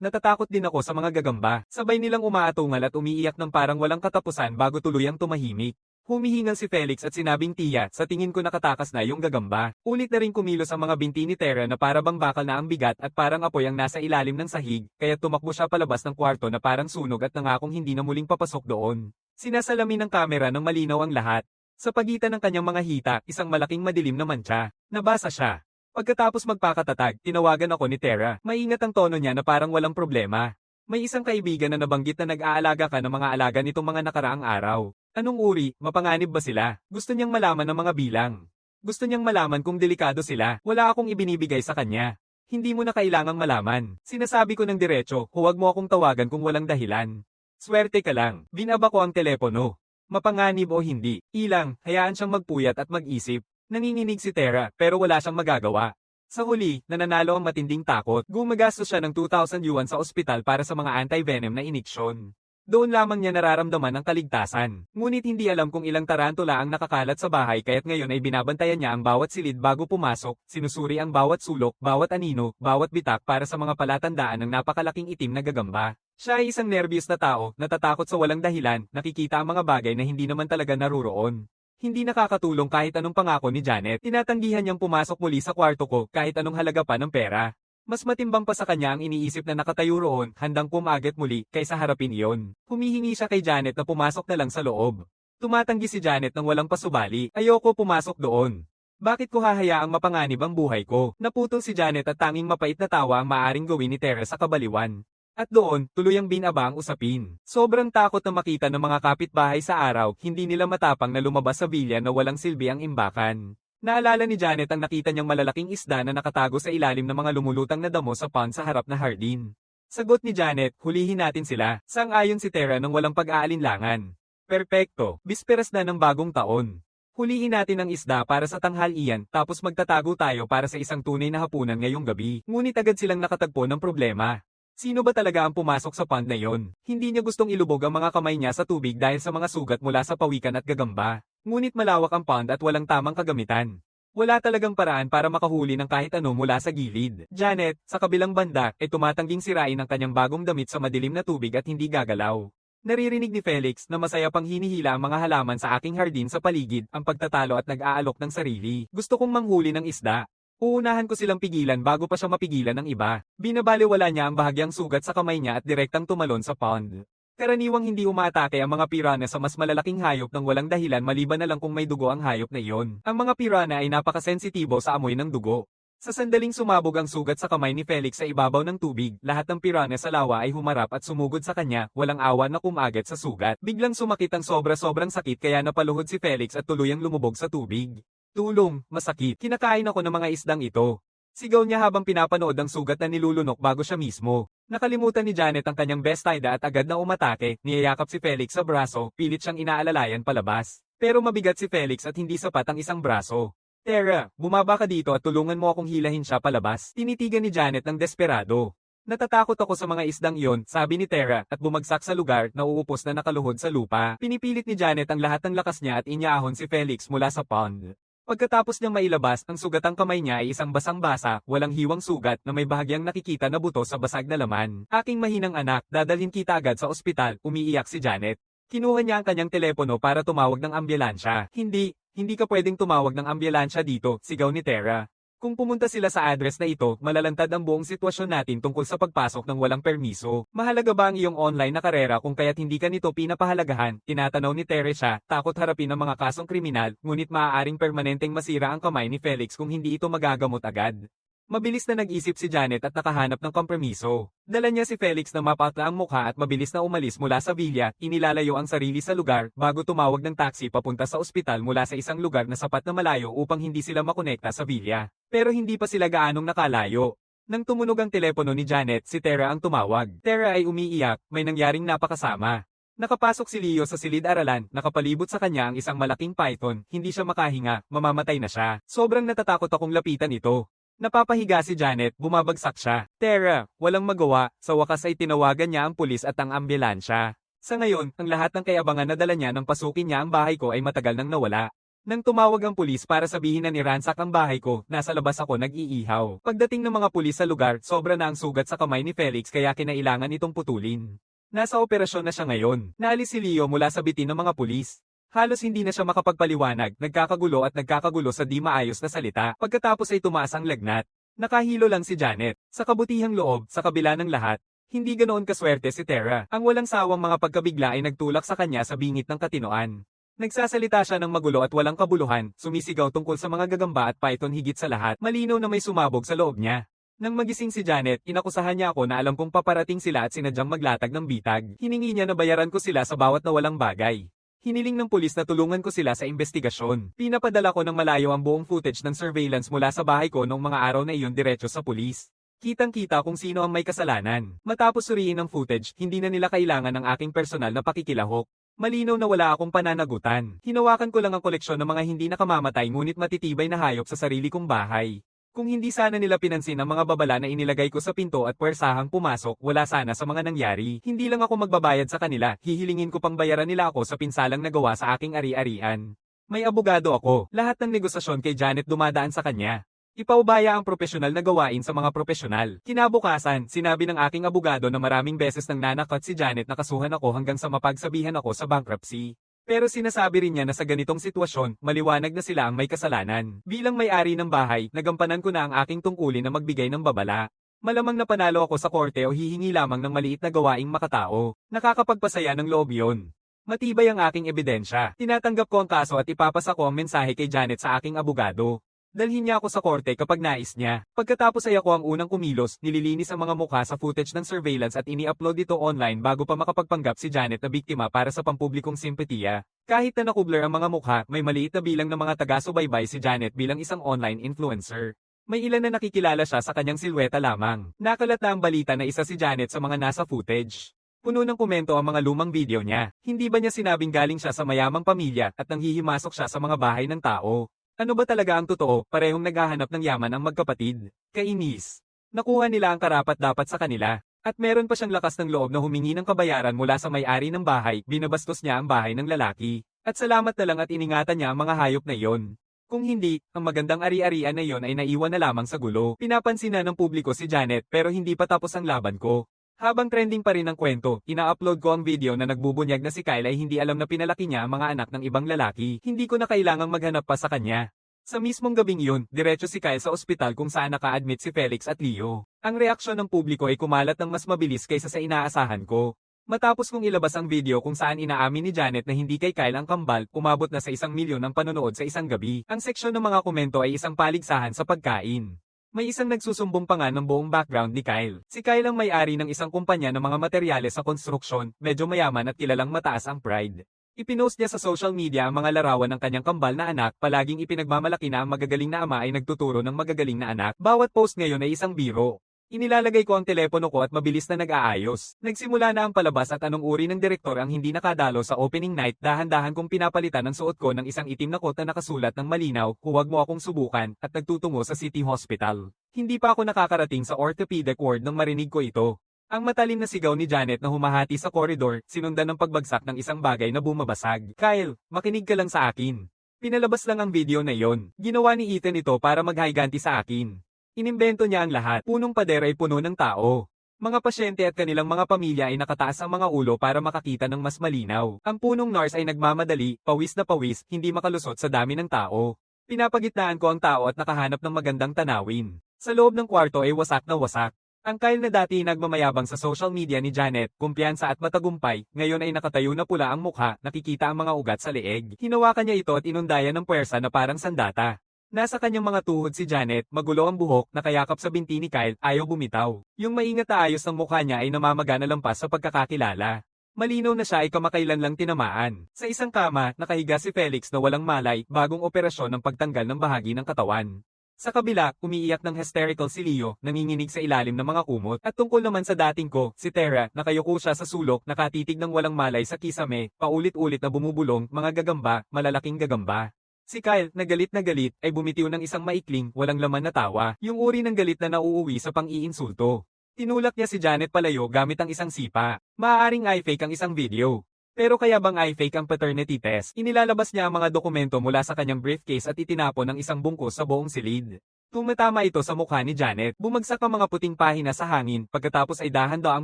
A: Natatakot din ako sa mga gagamba. Sabay nilang umaatungal at umiiyak ng parang walang katapusan bago tuluyang tumahimik. Humihingal si Felix at sinabing, Tia, sa tingin ko nakatakas na yung gagamba. Ulit na rin kumilos ang mga binti ni Tara na para bang bakal na ang bigat at parang apoy ang nasa ilalim ng sahig, kaya tumakbo siya palabas ng kwarto na parang sunog at nangakong hindi na muling papasok doon. Sinasalamin ng kamera ng malinaw ang lahat. Sa pagitan ng kanyang mga hita, isang malaking madilim na mantsa. Nabasa siya. Pagkatapos magpakatatag, tinawagan ako ni Tara. Maingat ang tono niya na parang walang problema. May isang kaibigan na nabanggit na nag-aalaga ka ng mga alaga nitong mga nakaraang araw. Anong uri, mapanganib ba sila? Gusto niyang malaman ng mga bilang. Gusto niyang malaman kung delikado sila. Wala akong ibinibigay sa kanya. Hindi mo na kailangang malaman. Sinasabi ko ng diretso, huwag mo akong tawagan kung walang dahilan. Swerte ka lang. Binaba ko ang telepono. Mapanganib o hindi, ilang, hayaan siyang magpuyat at mag-isip. Nanginginig si Tara, pero wala siyang magagawa. Sa huli, nananalo ang matinding takot. Gumagastos siya ng 2,000 yuan sa ospital para sa mga anti-venom na iniksyon. Doon lamang niya nararamdaman ang kaligtasan. Ngunit hindi alam kung ilang tarantula ang nakakalat sa bahay kaya't ngayon ay binabantayan niya ang bawat silid bago pumasok, sinusuri ang bawat sulok, bawat anino, bawat bitak para sa mga palatandaan ng napakalaking itim na gagamba. Siya ay isang nervyos na tao, natatakot sa walang dahilan, nakikita ang mga bagay na hindi naman talaga naruroon. Hindi nakakatulong kahit anong pangako ni Janet. Tinatanggihan niyang pumasok muli sa kwarto ko kahit anong halaga pa ng pera. Mas matimbang pa sa kanya ang iniisip na nakatayo roon, handang pumagat muli, kaysa harapin iyon. Humihingi siya kay Janet na pumasok na lang sa loob. Tumatanggi si Janet ng walang pasubali, ayoko pumasok doon. Bakit ko hahayaang mapanganib ang buhay ko? Naputol si Janet at tanging mapait na tawa ang maaring gawin ni Tara sa kabaliwan. At doon, tuluyang binaba ang usapin. Sobrang takot na makita ng mga kapitbahay sa araw, hindi nila matapang na lumabas sa bilya na walang silbi ang imbakan. Naalala ni Janet ang nakita niyang malalaking isda na nakatago sa ilalim ng mga lumulutang na damo sa pond sa harap na hardin. Sagot ni Janet, hulihin natin sila. Sang-ayon si Tara nang walang pag-aalinlangan. Perpekto, bisperas na ng bagong taon. Hulihin natin ang isda para sa tanghalian tapos magtatago tayo para sa isang tunay na hapunan ngayong gabi. Ngunit agad silang nakatagpo ng problema. Sino ba talaga ang pumasok sa pond na yon? Hindi niya gustong ilubog ang mga kamay niya sa tubig dahil sa mga sugat mula sa pawikan at gagamba. Ngunit malawak ang pond at walang tamang kagamitan. Wala talagang paraan para makahuli ng kahit ano mula sa gilid. Janet, sa kabilang banda, ay tumatangging sirain ang kanyang bagong damit sa madilim na tubig at hindi gagalaw. Naririnig ni Felix na masaya pang hinihila ang mga halaman sa aking hardin sa paligid, ang pagtatalo at nag-aalok ng sarili. Gusto kong manghuli ng isda. Uunahan ko silang pigilan bago pa siya mapigilan ng iba. Binabaliwala niya ang bahagyang sugat sa kamay niya at direktang tumalon sa pond. Karaniwang hindi umaatake ang mga piranha sa mas malalaking hayop nang walang dahilan maliban na lang kung may dugo ang hayop na iyon. Ang mga piranha ay napakasensitibo sa amoy ng dugo. Sa sandaling sumabog ang sugat sa kamay ni Felix sa ibabaw ng tubig, lahat ng piranha sa lawa ay humarap at sumugod sa kanya, walang awa na kumagat sa sugat. Biglang sumakit ang sobra-sobrang sakit kaya napaluhod si Felix at tuluyang lumubog sa tubig. Tulong, masakit. Kinakain ako ng mga isdang ito. Sigaw niya habang pinapanood ang sugat na nilulunok bago siya mismo. Nakalimutan ni Janet ang kanyang bestida at agad na umatake, niyayakap si Felix sa braso, pilit siyang inaalalayan palabas. Pero mabigat si Felix at hindi sapat ang isang braso. Tara, bumaba ka dito at tulungan mo akong hilahin siya palabas. Tinitigan ni Janet ng desperado. Natatakot ako sa mga isdang iyon, sabi ni Tara, at bumagsak sa lugar na uupos na nakaluhod sa lupa. Pinipilit ni Janet ang lahat ng lakas niya at inyahon si Felix mula sa pond. Pagkatapos niyang mailabas, ang sugatang kamay niya ay isang basang-basa, walang hiwang sugat na may bahagyang nakikita na buto sa basag na laman. Aking mahinang anak, dadalhin kita agad sa ospital, umiiyak si Janet. Kinuha niya ang kanyang telepono para tumawag ng ambulansya. Hindi ka pwedeng tumawag ng ambulansya dito, sigaw ni Tara. Kung pumunta sila sa address na ito, malalantad ang buong sitwasyon natin tungkol sa pagpasok ng walang permiso. Mahalaga ba ang iyong online na karera kung kaya't hindi ka nito pinapahalagahan? Tinatanaw ni Teresa, takot harapin ang mga kasong kriminal, ngunit maaaring permanenteng masira ang kamay ni Felix kung hindi ito magagamot agad. Mabilis na nag-isip si Janet at nakahanap ng kompromiso. Dala niya si Felix na mapatla ang mukha at mabilis na umalis mula sa villa, inilalayo ang sarili sa lugar bago tumawag ng taxi papunta sa ospital mula sa isang lugar na sapat na malayo upang hindi sila makonekta sa villa. Pero hindi pa sila gaanong nakalayo. Nang tumunog ang telepono ni Janet, si Tara ang tumawag. Tara ay umiiyak, may nangyaring napakasama. Nakapasok si Leo sa silid-aralan, nakapalibot sa kanya ang isang malaking python, hindi siya makahinga, mamamatay na siya. Sobrang natatakot akong lapitan ito. Napapahiga si Janet, bumabagsak siya. Tara, walang magawa, sa wakas ay tinawagan niya ang pulis at ang ambulansya. Sa ngayon, ang lahat ng kayabangan na dala niya nang pasukin niya ang bahay ko ay matagal nang nawala. Nang tumawag ang pulis para sabihin na niransak ang bahay ko, nasa labas ako nag-iihaw. Pagdating ng mga pulis sa lugar, sobra na ang sugat sa kamay ni Felix kaya kinailangan itong putulin. Nasa operasyon na siya ngayon. Naalis si Leo mula sa bitin ng mga pulis. Halos hindi na siya makapagpaliwanag, nagkakagulo at nagkakagulo sa di maayos na salita, pagkatapos ay tumaas ang lagnat. Nakahilo lang si Janet. Sa kabutihang loob, sa kabila ng lahat, hindi ganoon kaswerte si Tara. Ang walang sawang mga pagkabigla ay nagtulak sa kanya sa bingit ng katinoan. Nagsasalita siya ng magulo at walang kabuluhan, sumisigaw tungkol sa mga gagamba at python higit sa lahat, malinaw na may sumabog sa loob niya. Nang magising si Janet, inakusahan niya ako na alam kong paparating sila at sinadyang maglatag ng bitag. Hiningi niya na bayaran ko sila sa bawat nawalang bagay. Hiniling ng pulis na tulungan ko sila sa investigasyon. Pinapadala ko ng malayo ang buong footage ng surveillance mula sa bahay ko noong mga araw na iyon diretso sa pulis. Kitang-kita kung sino ang may kasalanan. Matapos suriin ang footage, hindi na nila kailangan ng aking personal na pakikilahok. Malinaw na wala akong pananagutan. Hinawakan ko lang ang koleksyon ng mga hindi nakamamatay ngunit matitibay na hayop sa sarili kong bahay. Kung hindi sana nila pinansin ang mga babala na inilagay ko sa pinto at puwersahang pumasok, wala sana sa mga nangyari. Hindi lang ako magbabayad sa kanila, hihilingin ko pang bayaran nila ako sa pinsalang nagawa sa aking ari-arian. May abogado ako. Lahat ng negosasyon kay Janet dumadaan sa kanya. Ipaubaya ang propesyonal na gawain sa mga propesyonal. Kinabukasan, sinabi ng aking abogado na maraming beses nang nanakot si Janet na kasuhan ako hanggang sa mapagsabihan ako sa bankruptcy. Pero sinasabi rin niya na sa ganitong sitwasyon, maliwanag na sila ang may kasalanan. Bilang may-ari ng bahay, nagampanan ko na ang aking tungkulin na magbigay ng babala. Malamang na panalo ako sa korte o hihingi lamang ng maliit na gawaing makatao. Nakakapagpasaya ng loob yun. Matibay ang aking ebidensya. Tinatanggap ko ang kaso at ipapasa ko ang mensahe kay Janet sa aking abogado. Dalhin niya ako sa korte kapag nais niya. Pagkatapos ay ako ang unang kumilos, nililinis ang mga mukha sa footage ng surveillance at ini-upload ito online bago pa makapagpanggap si Janet na biktima para sa pampublikong simpatiya. Kahit na nakubler ang mga mukha, may maliit na bilang ng mga taga-subaybay si Janet bilang isang online influencer. May ilan na nakikilala siya sa kanyang silweta lamang. Nakalat na ang balita na isa si Janet sa mga nasa footage. Puno ng komento ang mga lumang video niya. Hindi ba niya sinabing galing siya sa mayamang pamilya at nanghihimasok siya sa mga bahay ng tao? Ano ba talaga ang totoo? Parehong naghahanap ng yaman ang magkapatid. Kainis. Nakuha nila ang karapat-dapat sa kanila. At meron pa siyang lakas ng loob na humingi ng kabayaran mula sa may-ari ng bahay, binabastos niya ang bahay ng lalaki. At salamat na lang at iningatan niya ang mga hayop na iyon. Kung hindi, ang magandang ari-arian na iyon ay naiwan na lamang sa gulo. Pinapansin na ng publiko si Janet pero hindi pa tapos ang laban ko. Habang trending pa rin ang kwento, ina-upload ko ang video na nagbubunyag na si Kyle ay hindi alam na pinalaki niya ang mga anak ng ibang lalaki. Hindi ko na kailangang maghanap pa sa kanya. Sa mismong gabing iyon, diretso si Kyle sa ospital kung saan naka-admit si Felix at Leo. Ang reaksyon ng publiko ay kumalat ng mas mabilis kaysa sa inaasahan ko. Matapos kong ilabas ang video kung saan inaamin ni Janet na hindi kay Kyle ang kambal, umabot na sa 1,000,000 ang panonood sa isang gabi. Ang seksyon ng mga komento ay isang paligsahan sa pagkain. May isang nagsusumbong pa nga ng buong background ni Kyle. Si Kyle ang may-ari ng isang kumpanya ng mga materyales sa konstruksyon, medyo mayaman at kilalang mataas ang pride. Ipinost niya sa social media ang mga larawan ng kanyang kambal na anak, palaging ipinagmamalaki na ang magagaling na ama ay nagtuturo ng magagaling na anak. Bawat post ngayon ay isang biro. Inilalagay ko ang telepono ko at mabilis na nag-aayos. Nagsimula na ang palabas at anong uri ng direktor ang hindi nakadalo sa opening night, dahan-dahan kong pinapalitan ang suot ko ng isang itim na kot na nakasulat ng malinaw, huwag mo akong subukan, at nagtutungo sa City Hospital. Hindi pa ako nakakarating sa orthopedic ward nang marinig ko ito. Ang matalim na sigaw ni Janet na humahati sa koridor, sinundan ng pagbagsak ng isang bagay na bumabasag. Kyle, makinig ka lang sa akin. Pinalabas lang ang video na iyon. Ginawa ni Ethan ito para maghiganti sa akin. Inimbento niya ang lahat. Punong pader ay puno ng tao. Mga pasyente at kanilang mga pamilya ay nakataas ang mga ulo para makakita ng mas malinaw. Ang punong nurse ay nagmamadali, pawis na pawis, hindi makalusot sa dami ng tao. Pinapagitnaan ko ang tao at nakahanap ng magandang tanawin. Sa loob ng kwarto ay wasak na wasak. Ang Kyle na dati nagmamayabang sa social media ni Janet, kumpiyansa at matagumpay, ngayon ay nakatayo na pula ang mukha, nakikita ang mga ugat sa leeg. Hinawakan niya ito at inundayan ng puwersa na parang sandata. Nasa kanyang mga tuhod si Janet, magulo ang buhok, nakayakap sa binti ni Kyle, ayaw bumitaw. Yung maingat na ayos ng mukha niya ay namamaga na lampas sa pagkakakilala. Malinaw na siya ay kamakailan lang tinamaan. Sa isang kama, nakahiga si Felix na walang malay, bagong operasyon ng pagtanggal ng bahagi ng katawan. Sa kabila, umiiyak ng hysterical si Leo, nanginginig sa ilalim ng mga kumot. At tungkol naman sa dating ko, si Tara, nakayuko siya sa sulok, nakatitig ng walang malay sa kisame, paulit-ulit na bumubulong, mga gagamba, malalaking gagamba. Si Kyle, na galit, ay bumitiw ng isang maikling, walang laman na tawa, yung uri ng galit na nauuwi sa pang-iinsulto. Tinulak niya si Janet palayo gamit ang isang sipa. Maaaring i-fake ang isang video. Pero kaya bang i-fake ang paternity test? Inilalabas niya ang mga dokumento mula sa kanyang briefcase at itinapon ng isang bungkus sa buong silid. Tumatama ito sa mukha ni Janet, bumagsak ang mga puting pahina sa hangin, pagkatapos ay dahan-daang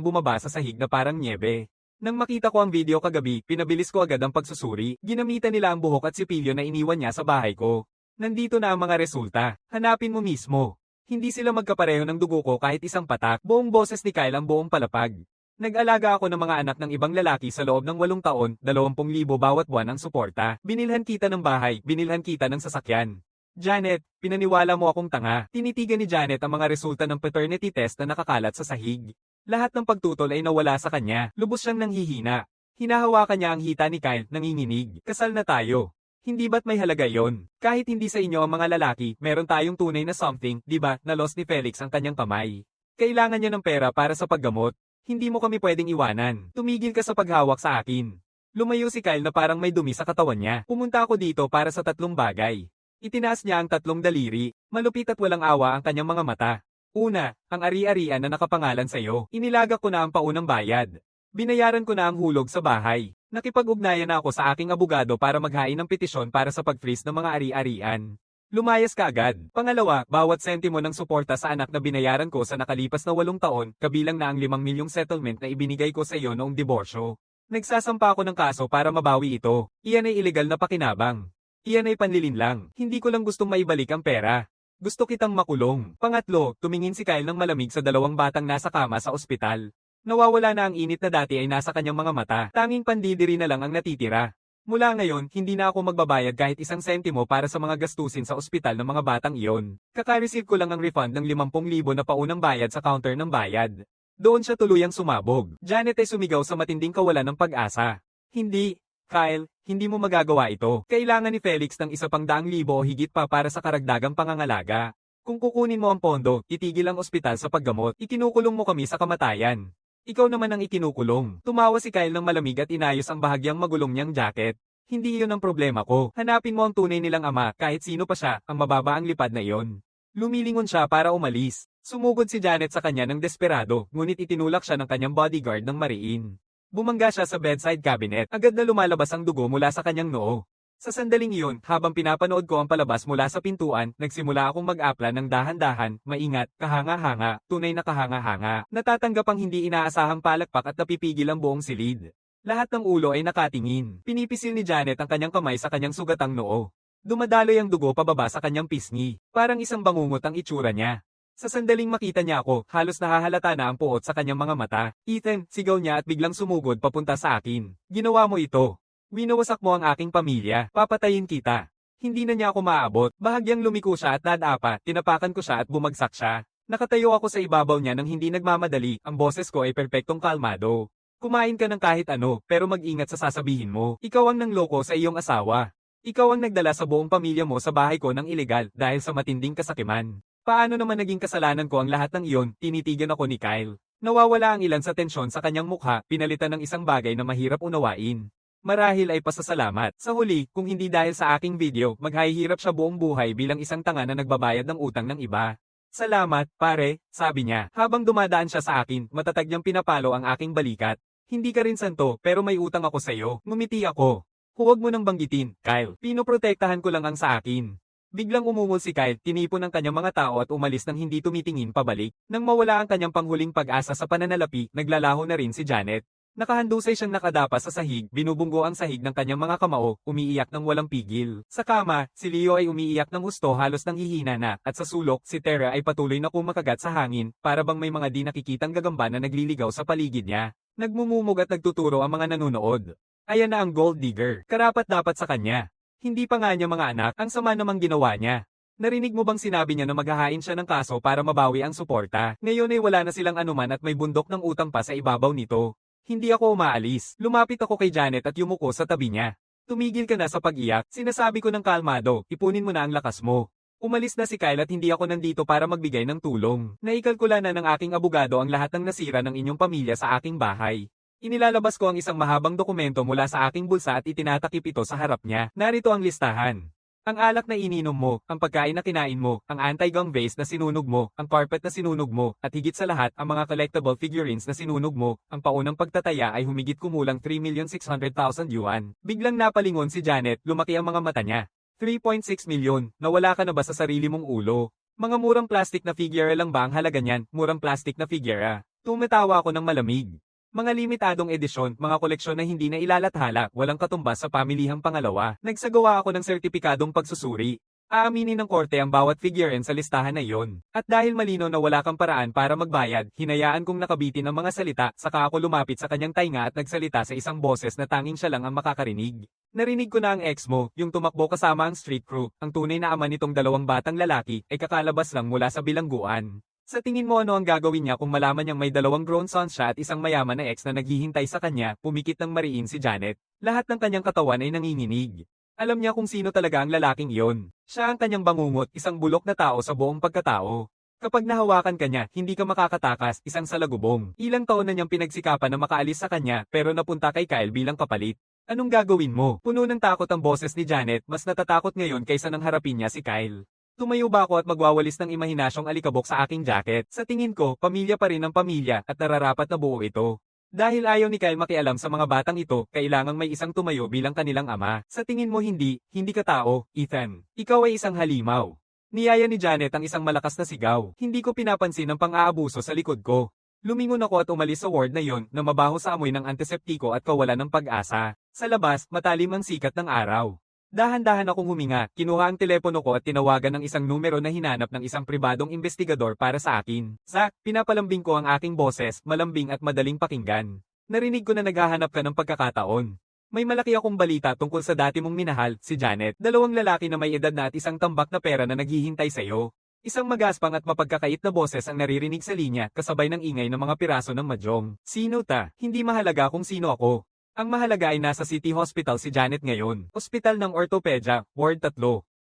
A: bumaba sa sahig na parang nyebe. Nang makita ko ang video kagabi, pinabilis ko agad ang pagsusuri, ginamitan nila ang buhok at sipilyo na iniwan niya sa bahay ko. Nandito na ang mga resulta, hanapin mo mismo. Hindi sila magkapareho ng dugo ko kahit isang patak, buong boses ni Kyle ang buong palapag. Nag-alaga ako ng mga anak ng ibang lalaki sa loob ng 8 taon, 20,000 bawat buwan ang suporta. Binilhan kita ng bahay, binilhan kita ng sasakyan. Janet, pinaniwala mo akong tanga. Tinitigan ni Janet ang mga resulta ng paternity test na nakakalat sa sahig. Lahat ng pagtutol ay nawala sa kanya, lubos siyang nanghihina. Hinahawakan niya ang hita ni Kyle, nanginginig. Kasal na tayo. Hindi ba't may halaga yon? Kahit hindi sa inyo ang mga lalaki, meron tayong tunay na something, di ba, na lost ni Felix ang kanyang kamay. Kailangan niya ng pera para sa paggamot. Hindi mo kami pwedeng iwanan. Tumigil ka sa paghawak sa akin. Lumayo si Kyle na parang may dumi sa katawan niya. Pumunta ako dito para sa 3 bagay. Itinaas niya ang 3 daliri. Malupit at walang awa ang kanyang mga mata. Una, ang ari-arian na nakapangalan sa iyo. Inilaga ko na ang paunang bayad. Binayaran ko na ang hulog sa bahay. Nakipag-ugnayan na ako sa aking abogado para maghain ng petisyon para sa pag-freeze ng mga ari-arian. Lumayas ka agad. Pangalawa, bawat sentimo ng suporta sa anak na binayaran ko sa nakalipas na 8 taon, kabilang na ang 5 milyong settlement na ibinigay ko sa iyo noong diborsyo. Nagsasampa ako ng kaso para mabawi ito. Iyan ay ilegal na pakinabang. Iyan ay panlilinlang. Hindi ko lang gustong maibalik ang pera. Gusto kitang makulong. Pangatlo, tumingin si Kyle ng malamig sa 2 batang nasa kama sa ospital. Nawawala na ang init na dati ay nasa kanyang mga mata. Tanging pandidiri na lang ang natitira. Mula ngayon, hindi na ako magbabayad kahit 1 sentimo para sa mga gastusin sa ospital ng mga batang iyon. Kaka-receive ko lang ang refund ng 50,000 na paunang bayad sa counter ng bayad. Doon siya tuluyang sumabog. Janet ay sumigaw sa matinding kawalan ng pag-asa. Hindi, Kyle, hindi mo magagawa ito. Kailangan ni Felix ng 100,000 o higit pa para sa karagdagang pangangalaga. Kung kukunin mo ang pondo, itigil ang ospital sa paggamot, ikinukulong mo kami sa kamatayan. Ikaw naman ang ikinukulong. Tumawa si Kyle ng malamig at inayos ang bahagyang magulong niyang jacket. Hindi iyon ang problema ko. Hanapin mo ang tunay nilang ama, kahit sino pa siya, ang mababa ang lipad na iyon. Lumilingon siya para umalis. Sumugod si Janet sa kanya ng desperado, ngunit itinulak siya ng kanyang bodyguard ng mariin. Bumangga siya sa bedside cabinet, agad na lumalabas ang dugo mula sa kanyang noo. Sa sandaling iyon, habang pinapanood ko ang palabas mula sa pintuan, nagsimula akong mag-apla ng dahan-dahan, maingat, kahanga-hanga, tunay na kahanga-hanga. Natatanggap ang hindi inaasahang palakpak at napipigil ang buong silid. Lahat ng ulo ay nakatingin. Pinipisil ni Janet ang kanyang kamay sa kanyang sugatang noo. Dumadaloy ang dugo pababa sa kanyang pisngi. Parang isang bangungot ang itsura niya. Sa sandaling makita niya ako, halos nahahalata na ang puot sa kanyang mga mata. Ethan, sigaw niya at biglang sumugod papunta sa akin. Ginawa mo ito. Winawasak mo ang aking pamilya, papatayin kita. Hindi na niya ako maaabot, bahagyang lumiko siya at nadapa, tinapakan ko siya at bumagsak siya. Nakatayo ako sa ibabaw niya nang hindi nagmamadali, ang boses ko ay perpektong kalmado. Kumain ka ng kahit ano, pero mag-ingat sa sasabihin mo. Ikaw ang nangloko sa iyong asawa. Ikaw ang nagdala sa buong pamilya mo sa bahay ko ng ilegal dahil sa matinding kasakiman. Paano naman naging kasalanan ko ang lahat ng iyon? Tinitigan ako ni Kyle. Nawawala ang ilan sa tensyon sa kanyang mukha, pinalitan ng isang bagay na mahirap unawain. Marahil ay pasasalamat. Sa huli, kung hindi dahil sa aking video, maghahirap siya buong buhay bilang isang tanga na nagbabayad ng utang ng iba. Salamat, pare, sabi niya. Habang dumadaan siya sa akin, matatag niyang pinapalo ang aking balikat. Hindi ka rin santo, pero may utang ako sa iyo. Ngumiti ako. Huwag mo nang banggitin, Kyle. Pinoprotektahan ko lang ang sa akin. Biglang umungol si Kyle, tinipon ang kanyang mga tao at umalis nang hindi tumitingin pabalik. Nang mawala ang kanyang panghuling pag-asa sa pananalapi, naglalaho na rin si Janet. Nakahandusay siyang nakadapa sa sahig, binubunggo ang sahig ng kanyang mga kamao, umiiyak ng walang pigil. Sa kama, si Leo ay umiiyak ng husto halos nanghihina na, at sa sulok, si Terra ay patuloy na kumakagat sa hangin, para bang may mga di nakikitang gagamba na nagliligaw sa paligid niya. Nagmumumog at nagtuturo ang mga nanonood. Ayan na ang gold digger, karapat-dapat sa kanya. Hindi pa nga niya mga anak, ang sama namang ginawa niya. Narinig mo bang sinabi niya na maghahain siya ng kaso para mabawi ang suporta? Ngayon ay wala na silang anuman at may bundok ng utang pa sa ibabaw nito. Hindi ako umaalis. Lumapit ako kay Janet at yumuko sa tabi niya. Tumigil ka na sa pag-iyak, sinasabi ko ng kalmado, ipunin mo na ang lakas mo. Umalis na si Kyle at hindi ako nandito para magbigay ng tulong. Naikalkula na ng aking abogado ang lahat ng nasira ng inyong pamilya sa aking bahay. Inilalabas ko ang isang mahabang dokumento mula sa aking bulsa at itinatakip ito sa harap niya. Narito ang listahan. Ang alak na ininom mo, ang pagkain na kinain mo, ang anti-gang vase na sinunog mo, ang carpet na sinunog mo, at higit sa lahat ang mga collectible figurines na sinunog mo, ang paunang pagtataya ay humigit kumulang 3,600,000 yuan. Biglang napalingon si Janet, lumaki ang mga mata niya. 3.6 milyon, nawala ka na ba sa sarili mong ulo? Mga murang plastic na figure lang ba ang halaga niyan? Murang plastic na figure. Tumatawa ako ng malamig. Mga limitadong edisyon, mga koleksyon na hindi na ilalathala, walang katumbas sa pamilihang pangalawa. Nagsagawa ako ng sertipikadong pagsusuri. Aaminin ng korte ang bawat figurine sa listahan na iyon. At dahil malino na wala kang paraan para magbayad, hinayaan kong nakabitin ang mga salita, saka ako lumapit sa kanyang tainga at nagsalita sa isang boses na tanging siya lang ang makakarinig. Narinig ko na ang ex mo, yung tumakbo kasama ang street crew, ang tunay na ama nitong dalawang batang lalaki, ay kakalabas lang mula sa bilangguan. Sa tingin mo ano ang gagawin niya kung malaman niyang may dalawang grown sons siya at isang mayaman na ex na naghihintay sa kanya, pumikit ng mariin si Janet. Lahat ng kanyang katawan ay nanginginig. Alam niya kung sino talaga ang lalaking iyon. Siya ang kanyang bangungot, isang bulok na tao sa buong pagkatao. Kapag nahawakan ka niya, hindi ka makakatakas, isang salagubong. Ilang taon na niyang pinagsikapan na makaalis sa kanya, pero napunta kay Kyle bilang kapalit. Anong gagawin mo? Puno ng takot ang boses ni Janet, mas natatakot ngayon kaysa nang harapin niya si Kyle. Tumayo ba ako at magwawalis ng imahinasyong alikabok sa aking jacket? Sa tingin ko, pamilya pa rin ang pamilya at nararapat na buo ito. Dahil ayaw ni Kyle makialam sa mga batang ito, kailangang may isang tumayo bilang kanilang ama. Sa tingin mo hindi ka tao, Ethan. Ikaw ay isang halimaw. Niyaya ni Janet ang isang malakas na sigaw. Hindi ko pinapansin ang pang-aabuso sa likod ko. Lumingon ako at umalis sa ward na yon na mabaho sa amoy ng antiseptiko at kawalan ng pag-asa. Sa labas, matalim ang sikat ng araw. Dahan-dahan akong huminga, kinuha ang telepono ko at tinawagan ng isang numero na hinanap ng isang pribadong investigador para sa akin. Zack, pinapalambing ko ang aking boses, malambing at madaling pakinggan. Narinig ko na naghahanap ka ng pagkakataon. May malaki akong balita tungkol sa dati mong minahal, si Janet. Dalawang lalaki na may edad na at isang tambak na pera na naghihintay sa iyo. Isang magaspang at mapagkakait na boses ang naririnig sa linya, kasabay ng ingay ng mga piraso ng mahjong. Sino ta? Hindi mahalaga kung sino ako. Ang mahalaga ay nasa City Hospital si Janet ngayon. Ospital ng Ortopedia, Ward 3.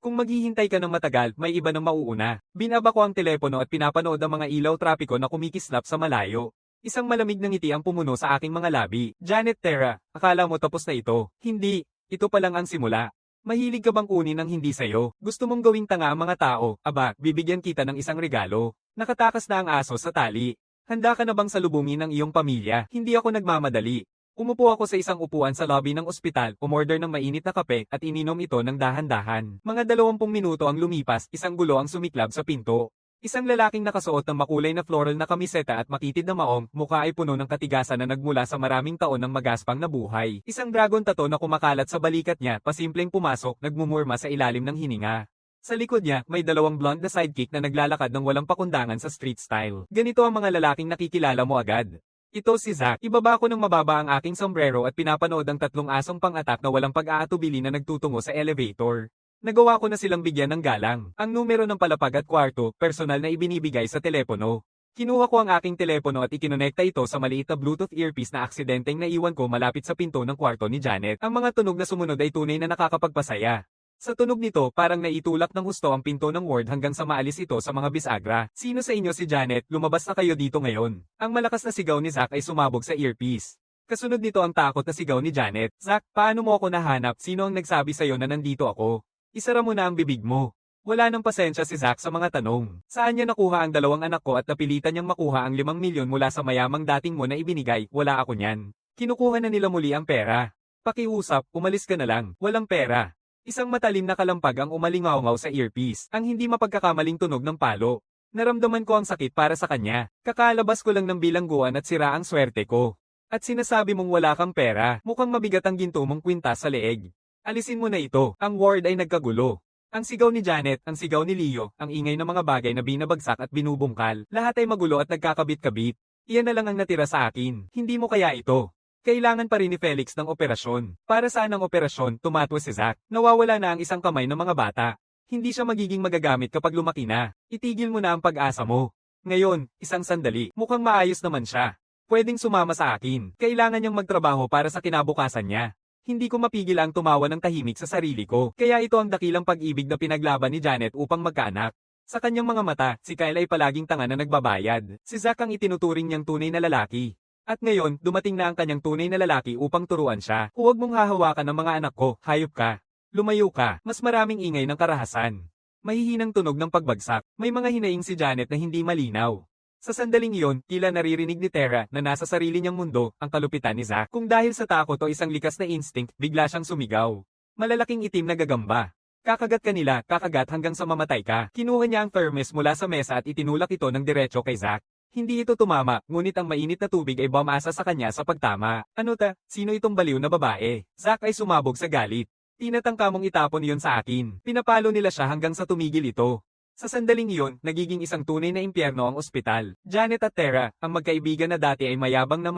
A: Kung maghihintay ka ng matagal, may iba nang mauuna. Binaba ko ang telepono at pinapanood ang mga ilaw trapiko na kumikislap sa malayo. Isang malamig na ngiti ang pumuno sa aking mga labi. Janet Terra, akala mo tapos na ito. Hindi, ito pa lang ang simula. Mahilig ka bang kunin ang hindi sayo? Gusto mong gawing tanga ang mga tao? Aba, bibigyan kita ng isang regalo. Nakatakas na ang aso sa tali. Handa ka na bang salubungin ang iyong pamilya? Hindi ako nagmamadali. Umupo ako sa isang upuan sa lobby ng ospital, umorder ng mainit na kape at ininom ito ng dahan-dahan. Mga 20 minuto ang lumipas, isang gulo ang sumiklab sa pinto. Isang lalaking nakasuot ng makulay na floral na kamiseta at makitid na maong, mukha ay puno ng katigasan na nagmula sa maraming taon ng magaspang na buhay. Isang dragon tattoo na kumakalat sa balikat niya, pasimpleng pumasok, nagmumurma sa ilalim ng hininga. Sa likod niya, may dalawang blonde na sidekick na naglalakad ng walang pakundangan sa street style. Ganito ang mga lalaking nakikilala mo agad. Ito si Zack. Ibaba ko ng mababa ang aking sombrero at pinapanood ang tatlong asong pang-atak na walang pag-aatubili na nagtutungo sa elevator. Nagawa ko na silang bigyan ng galang. Ang numero ng palapag at kwarto, personal na ibinibigay sa telepono. Kinuha ko ang aking telepono at ikinonekta ito sa maliit na Bluetooth earpiece na aksidenteng naiwan ko malapit sa pinto ng kwarto ni Janet. Ang mga tunog na sumunod ay tunay na nakakapagpasaya. Sa tunog nito, parang naitulak ng husto ang pinto ng ward hanggang sa maalis ito sa mga bisagra. Sino sa inyo si Janet? Lumabas na kayo dito ngayon. Ang malakas na sigaw ni Zack ay sumabog sa earpiece. Kasunod nito ang takot na sigaw ni Janet. Zack, paano mo ako nahanap? Sino ang nagsabi sa'yo na nandito ako? Isara mo na ang bibig mo. Wala nang pasensya si Zack sa mga tanong. Saan niya nakuha ang dalawang anak ko at napilitan niyang makuha ang 5 milyon mula sa mayamang dating mo na ibinigay? Wala ako niyan. Kinukuha na nila muli ang pera. Pakiusap, umalis ka na lang. Walang pera. Isang matalim na kalampag ang umalingaw-ngaw sa earpiece, ang hindi mapagkakamaling tunog ng palo. Naramdaman ko ang sakit para sa kanya. Kakalabas ko lang ng bilangguan at sira ang swerte ko. At sinasabi mong wala kang pera, mukhang mabigat ang ginto mong kwintas sa leeg. Alisin mo na ito, ang ward ay nagkagulo. Ang sigaw ni Janet, ang sigaw ni Leo, ang ingay ng mga bagay na binabagsak at binubungkal, lahat ay magulo at nagkakabit-kabit. Iyan na lang ang natira sa akin, hindi mo kaya ito. Kailangan pa rin ni Felix ng operasyon. Para saan ang operasyon, tumatwa si Zack. Nawawala na ang isang kamay ng mga bata. Hindi siya magiging magagamit kapag lumaki na. Itigil mo na ang pag-asa mo. Ngayon, isang sandali, mukhang maayos naman siya. Pwedeng sumama sa akin. Kailangan niyang magtrabaho para sa kinabukasan niya. Hindi ko mapigil ang tumawa ng tahimik sa sarili ko. Kaya ito ang dakilang pag-ibig na pinaglaban ni Janet upang magkaanak. Sa kanyang mga mata, si Kyle ay palaging tanga na nagbabayad. Si Zack ang itinuturing niyang tunay na lalaki. At ngayon, dumating na ang kanyang tunay na lalaki upang turuan siya. Huwag mong hahawakan ng mga anak ko, hayop ka. Lumayo ka, mas maraming ingay ng karahasan. Mahihinang tunog ng pagbagsak. May mga hinaing si Janet na hindi malinaw. Sa sandaling iyon, tila naririnig ni Tara na nasa sarili niyang mundo, ang kalupitan ni Zack. Kung dahil sa takot o isang likas na instinct, bigla siyang sumigaw. Malalaking itim na gagamba. Kakagat ka nila, kakagat hanggang sa mamatay ka. Kinuha niya ang thermos mula sa mesa at itinulak ito ng diretso kay Zack. Hindi ito tumama, ngunit ang mainit na tubig ay bumasa sa kanya sa pagtama. Ano ta? Sino itong baliw na babae? Zack ay sumabog sa galit. Tinatangka mong itapon iyon sa akin. Pinapalo nila siya hanggang sa tumigil ito. Sa sandaling iyon, nagiging isang tunay na impyerno ang ospital. Janet at Tara, ang magkaibigan na dati ay mayabang na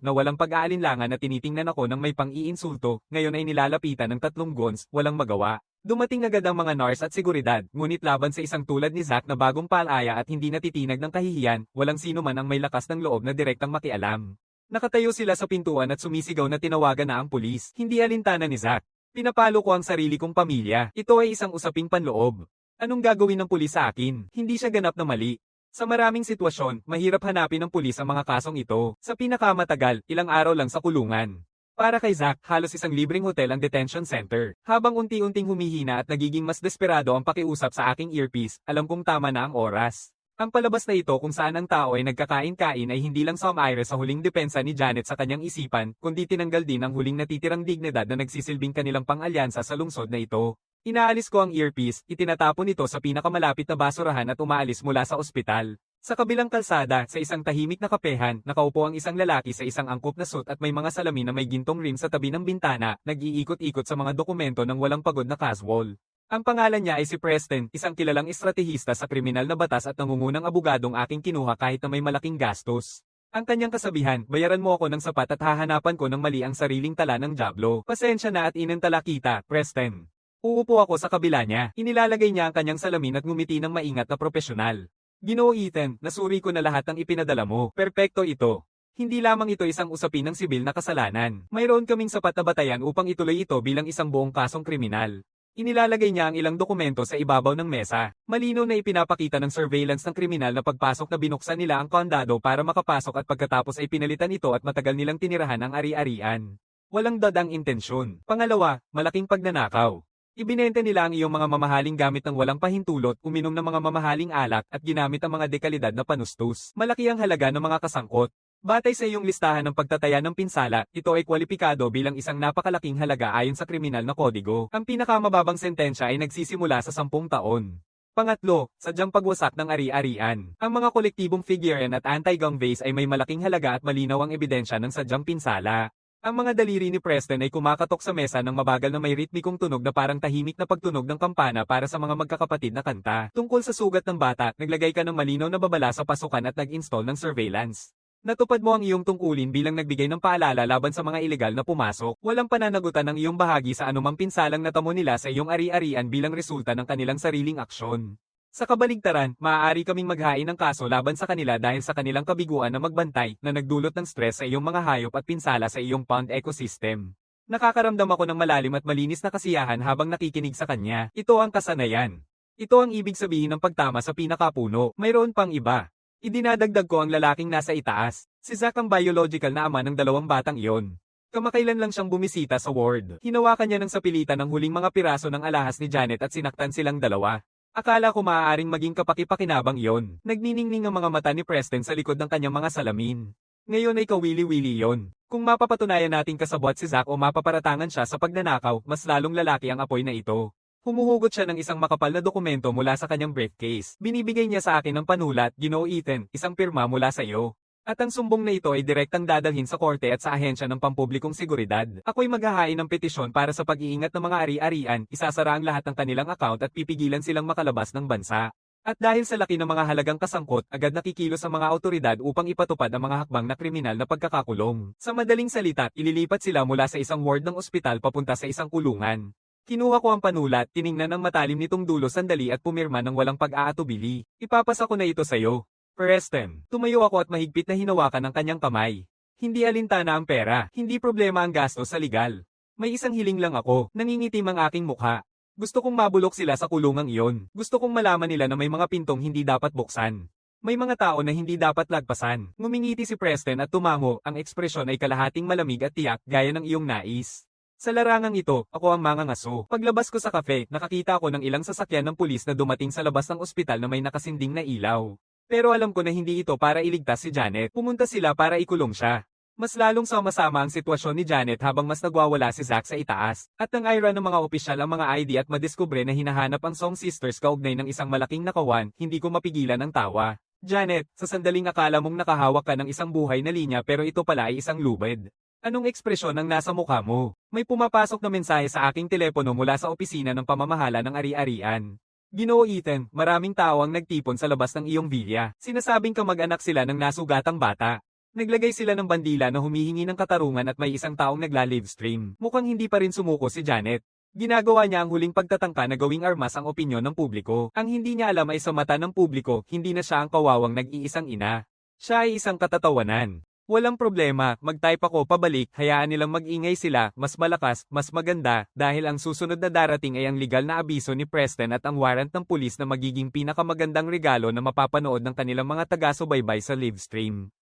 A: walang pag-aalinlangan na tinitingnan ako ng may pang-iinsulto, ngayon ay nilalapitan ng 3 guns, walang magawa. Dumating agad ang mga nurse at seguridad, ngunit laban sa isang tulad ni Zack na bagong palaya at hindi natitinag ng kahihiyan, walang sino man ang may lakas ng loob na direktang makialam. Nakatayo sila sa pintuan at sumisigaw na tinawagan na ang pulis, hindi alintana ni Zack. Pinapalo ko ang sarili kong pamilya, ito ay isang usaping panloob. Anong gagawin ng pulis sa akin? Hindi siya ganap na mali. Sa maraming sitwasyon, mahirap hanapin ng pulis ang mga kasong ito. Sa pinakamatagal, ilang araw lang sa kulungan. Para kay Zack, halos isang libreng hotel ang detention center. Habang unti-unting humihina at nagiging mas desperado ang pakiusap sa aking earpiece, alam kong tama na ang oras. Ang palabas na ito kung saan ang tao ay nagkakain-kain ay hindi lang sumaire sa huling depensa ni Janet sa kanyang isipan, kundi tinanggal din ang huling natitirang dignidad na nagsisilbing kanilang pang-alyansa sa lungsod na ito. Inaalis ko ang earpiece, itinatapon ito sa pinakamalapit na basurahan at umaalis mula sa ospital. Sa kabilang kalsada, sa isang tahimik na kapehan, nakaupo ang isang lalaki sa isang angkop na suit at may mga salamin na may gintong rim sa tabi ng bintana, nag-iikot-ikot sa mga dokumento ng walang pagod na casual. Ang pangalan niya ay si Preston, isang kilalang estratehista sa kriminal na batas at nangungunang abogadong aking kinuha kahit na may malaking gastos. Ang kanyang kasabihan, bayaran mo ako ng sapat at hahanapan ko ng mali ang sariling tala ng Diablo. Pasensya na at inantala kita, Preston. Uupo ako sa kabila niya, inilalagay niya ang kanyang salamin at ngumiti ng maingat na propesyonal. Ginoo Ethan, nasuri ko na lahat ng ipinadala mo. Perpekto ito. Hindi lamang ito isang usapin ng sibil na kasalanan. Mayroon kaming sapat na batayan upang ituloy ito bilang isang buong kasong kriminal. Inilalagay niya ang ilang dokumento sa ibabaw ng mesa. Malinaw na ipinapakita ng surveillance ng kriminal na pagpasok na binuksan nila ang kondado para makapasok at pagkatapos ay pinalitan ito at matagal nilang tinirahan ang ari-arian. Walang dadang intensyon. Pangalawa, malaking pagnanakaw. Ibinenta nila ang iyong mga mamahaling gamit ng walang pahintulot, uminom ng mga mamahaling alak at ginamit ang mga dekalidad na panustos. Malaki ang halaga ng mga kasangkot. Batay sa iyong listahan ng pagtataya ng pinsala, ito ay kwalipikado bilang isang napakalaking halaga ayon sa kriminal na kodigo. Ang pinakamababang sentensya ay nagsisimula sa 10 taon. Pangatlo, sadyang pagwasak ng ari-arian. Ang mga kolektibong figurean at anti-gang vase ay may malaking halaga at malinaw ang ebidensya ng sadyang pinsala. Ang mga daliri ni Preston ay kumakatok sa mesa ng mabagal na may ritmikong tunog na parang tahimik na pagtunog ng kampana para sa mga magkakapatid na kanta. Tungkol sa sugat ng bata, naglagay ka ng malinaw na babala sa pasukan at nag-install ng surveillance. Natupad mo ang iyong tungkulin bilang nagbigay ng paalala laban sa mga ilegal na pumasok. Walang pananagutan ng iyong bahagi sa anumang pinsalang natamo nila sa iyong ari-arian bilang resulta ng kanilang sariling aksyon. Sa kabaligtaran, maaari kaming maghain ng kaso laban sa kanila dahil sa kanilang kabiguan na magbantay na nagdulot ng stress sa iyong mga hayop at pinsala sa iyong pond ecosystem. Nakakaramdam ako ng malalim at malinis na kasiyahan habang nakikinig sa kanya. Ito ang kasanayan. Ito ang ibig sabihin ng pagtama sa pinakapuno. Mayroon pang iba. Idinadagdag ko ang lalaking nasa itaas. Si Zack ang biological na ama ng 2 batang iyon. Kamakailan lang siyang bumisita sa ward. Hinawakan niya ng sapilitan ang huling mga piraso ng alahas ni Janet at sinaktan silang dalawa. Akala ko maaaring maging kapaki-pakinabang iyon. Nagniningning ang mga mata ni Preston sa likod ng kanyang mga salamin. Ngayon ay kawili-wili iyon. Kung mapapatunayan nating kasabwat si Zack o mapaparatangan siya sa pagnanakaw, mas lalong lalaki ang apoy na ito. Humuhugot siya ng isang makapal na dokumento mula sa kanyang briefcase. Binibigay niya sa akin ng panulat, Ginoo Ethan, isang pirma mula sa iyo. At ang sumbong na ito ay direktang dadalhin sa korte at sa ahensya ng pampublikong seguridad. Ako'y maghahain ng petisyon para sa pag-iingat ng mga ari-arian, isasara ang lahat ng kanilang account at pipigilan silang makalabas ng bansa. At dahil sa laki ng mga halagang kasangkot, agad nakikilos ang mga autoridad upang ipatupad ang mga hakbang na kriminal na pagkakakulong. Sa madaling salita, ililipat sila mula sa isang ward ng ospital papunta sa isang kulungan. Kinuha ko ang panulat, tiningnan ang matalim nitong dulo sandali at pumirma ng walang pag-aatubili. Ipapasa ko na ito sa'yo. Preston, tumayo ako at mahigpit na hinawakan ang kanyang kamay. Hindi alintana ang pera, hindi problema ang gastos sa legal. May isang hiling lang ako, nangingitim ang aking mukha. Gusto kong mabulok sila sa kulungang iyon. Gusto kong malaman nila na may mga pintong hindi dapat buksan. May mga tao na hindi dapat lagpasan. Ngumingiti si Preston at tumango, ang ekspresyon ay kalahating malamig at tiyak gaya ng iyong nais. Sa larangang ito, ako ang mangangaso. Paglabas ko sa kafe, nakakita ako ng ilang sasakyan ng pulis na dumating sa labas ng ospital na may nakasinding na ilaw. Pero alam ko na hindi ito para iligtas si Janet. Pumunta sila para ikulong siya. Mas lalong sama-sama ang sitwasyon ni Janet habang mas nagwawala si Zack sa itaas. At nang ira ng mga opisyal ang mga ID at madiskubre na hinahanap ang Song Sisters kaugnay ng isang malaking nakawan, hindi ko mapigilan ang tawa. Janet, sa sandaling akala mong nakahawak ka ng isang buhay na linya pero ito pala ay isang lubid. Anong ekspresyon ang nasa mukha mo? May pumapasok na mensahe sa aking telepono mula sa opisina ng pamamahala ng ari-arian. Ginoo Ethan, maraming tao ang nagtipon sa labas ng iyong villa. Sinasabing kamag-anak sila ng nasugatang bata. Naglagay sila ng bandila na humihingi ng katarungan at may isang taong nagla-livestream. Mukhang hindi pa rin sumuko si Janet. Ginagawa niya ang huling pagtatangka na gawing armas ang opinyon ng publiko. Ang hindi niya alam ay sa mata ng publiko, hindi na siya ang kawawang nag-iisang ina. Siya ay isang katatawanan. Walang problema, mag-type ako pabalik, hayaan nilang mag-ingay sila, mas malakas, mas maganda, dahil ang susunod na darating ay ang legal na abiso ni Preston at ang warrant ng pulis na magiging pinakamagandang regalo na mapapanood ng kanilang mga taga-subaybay sa livestream.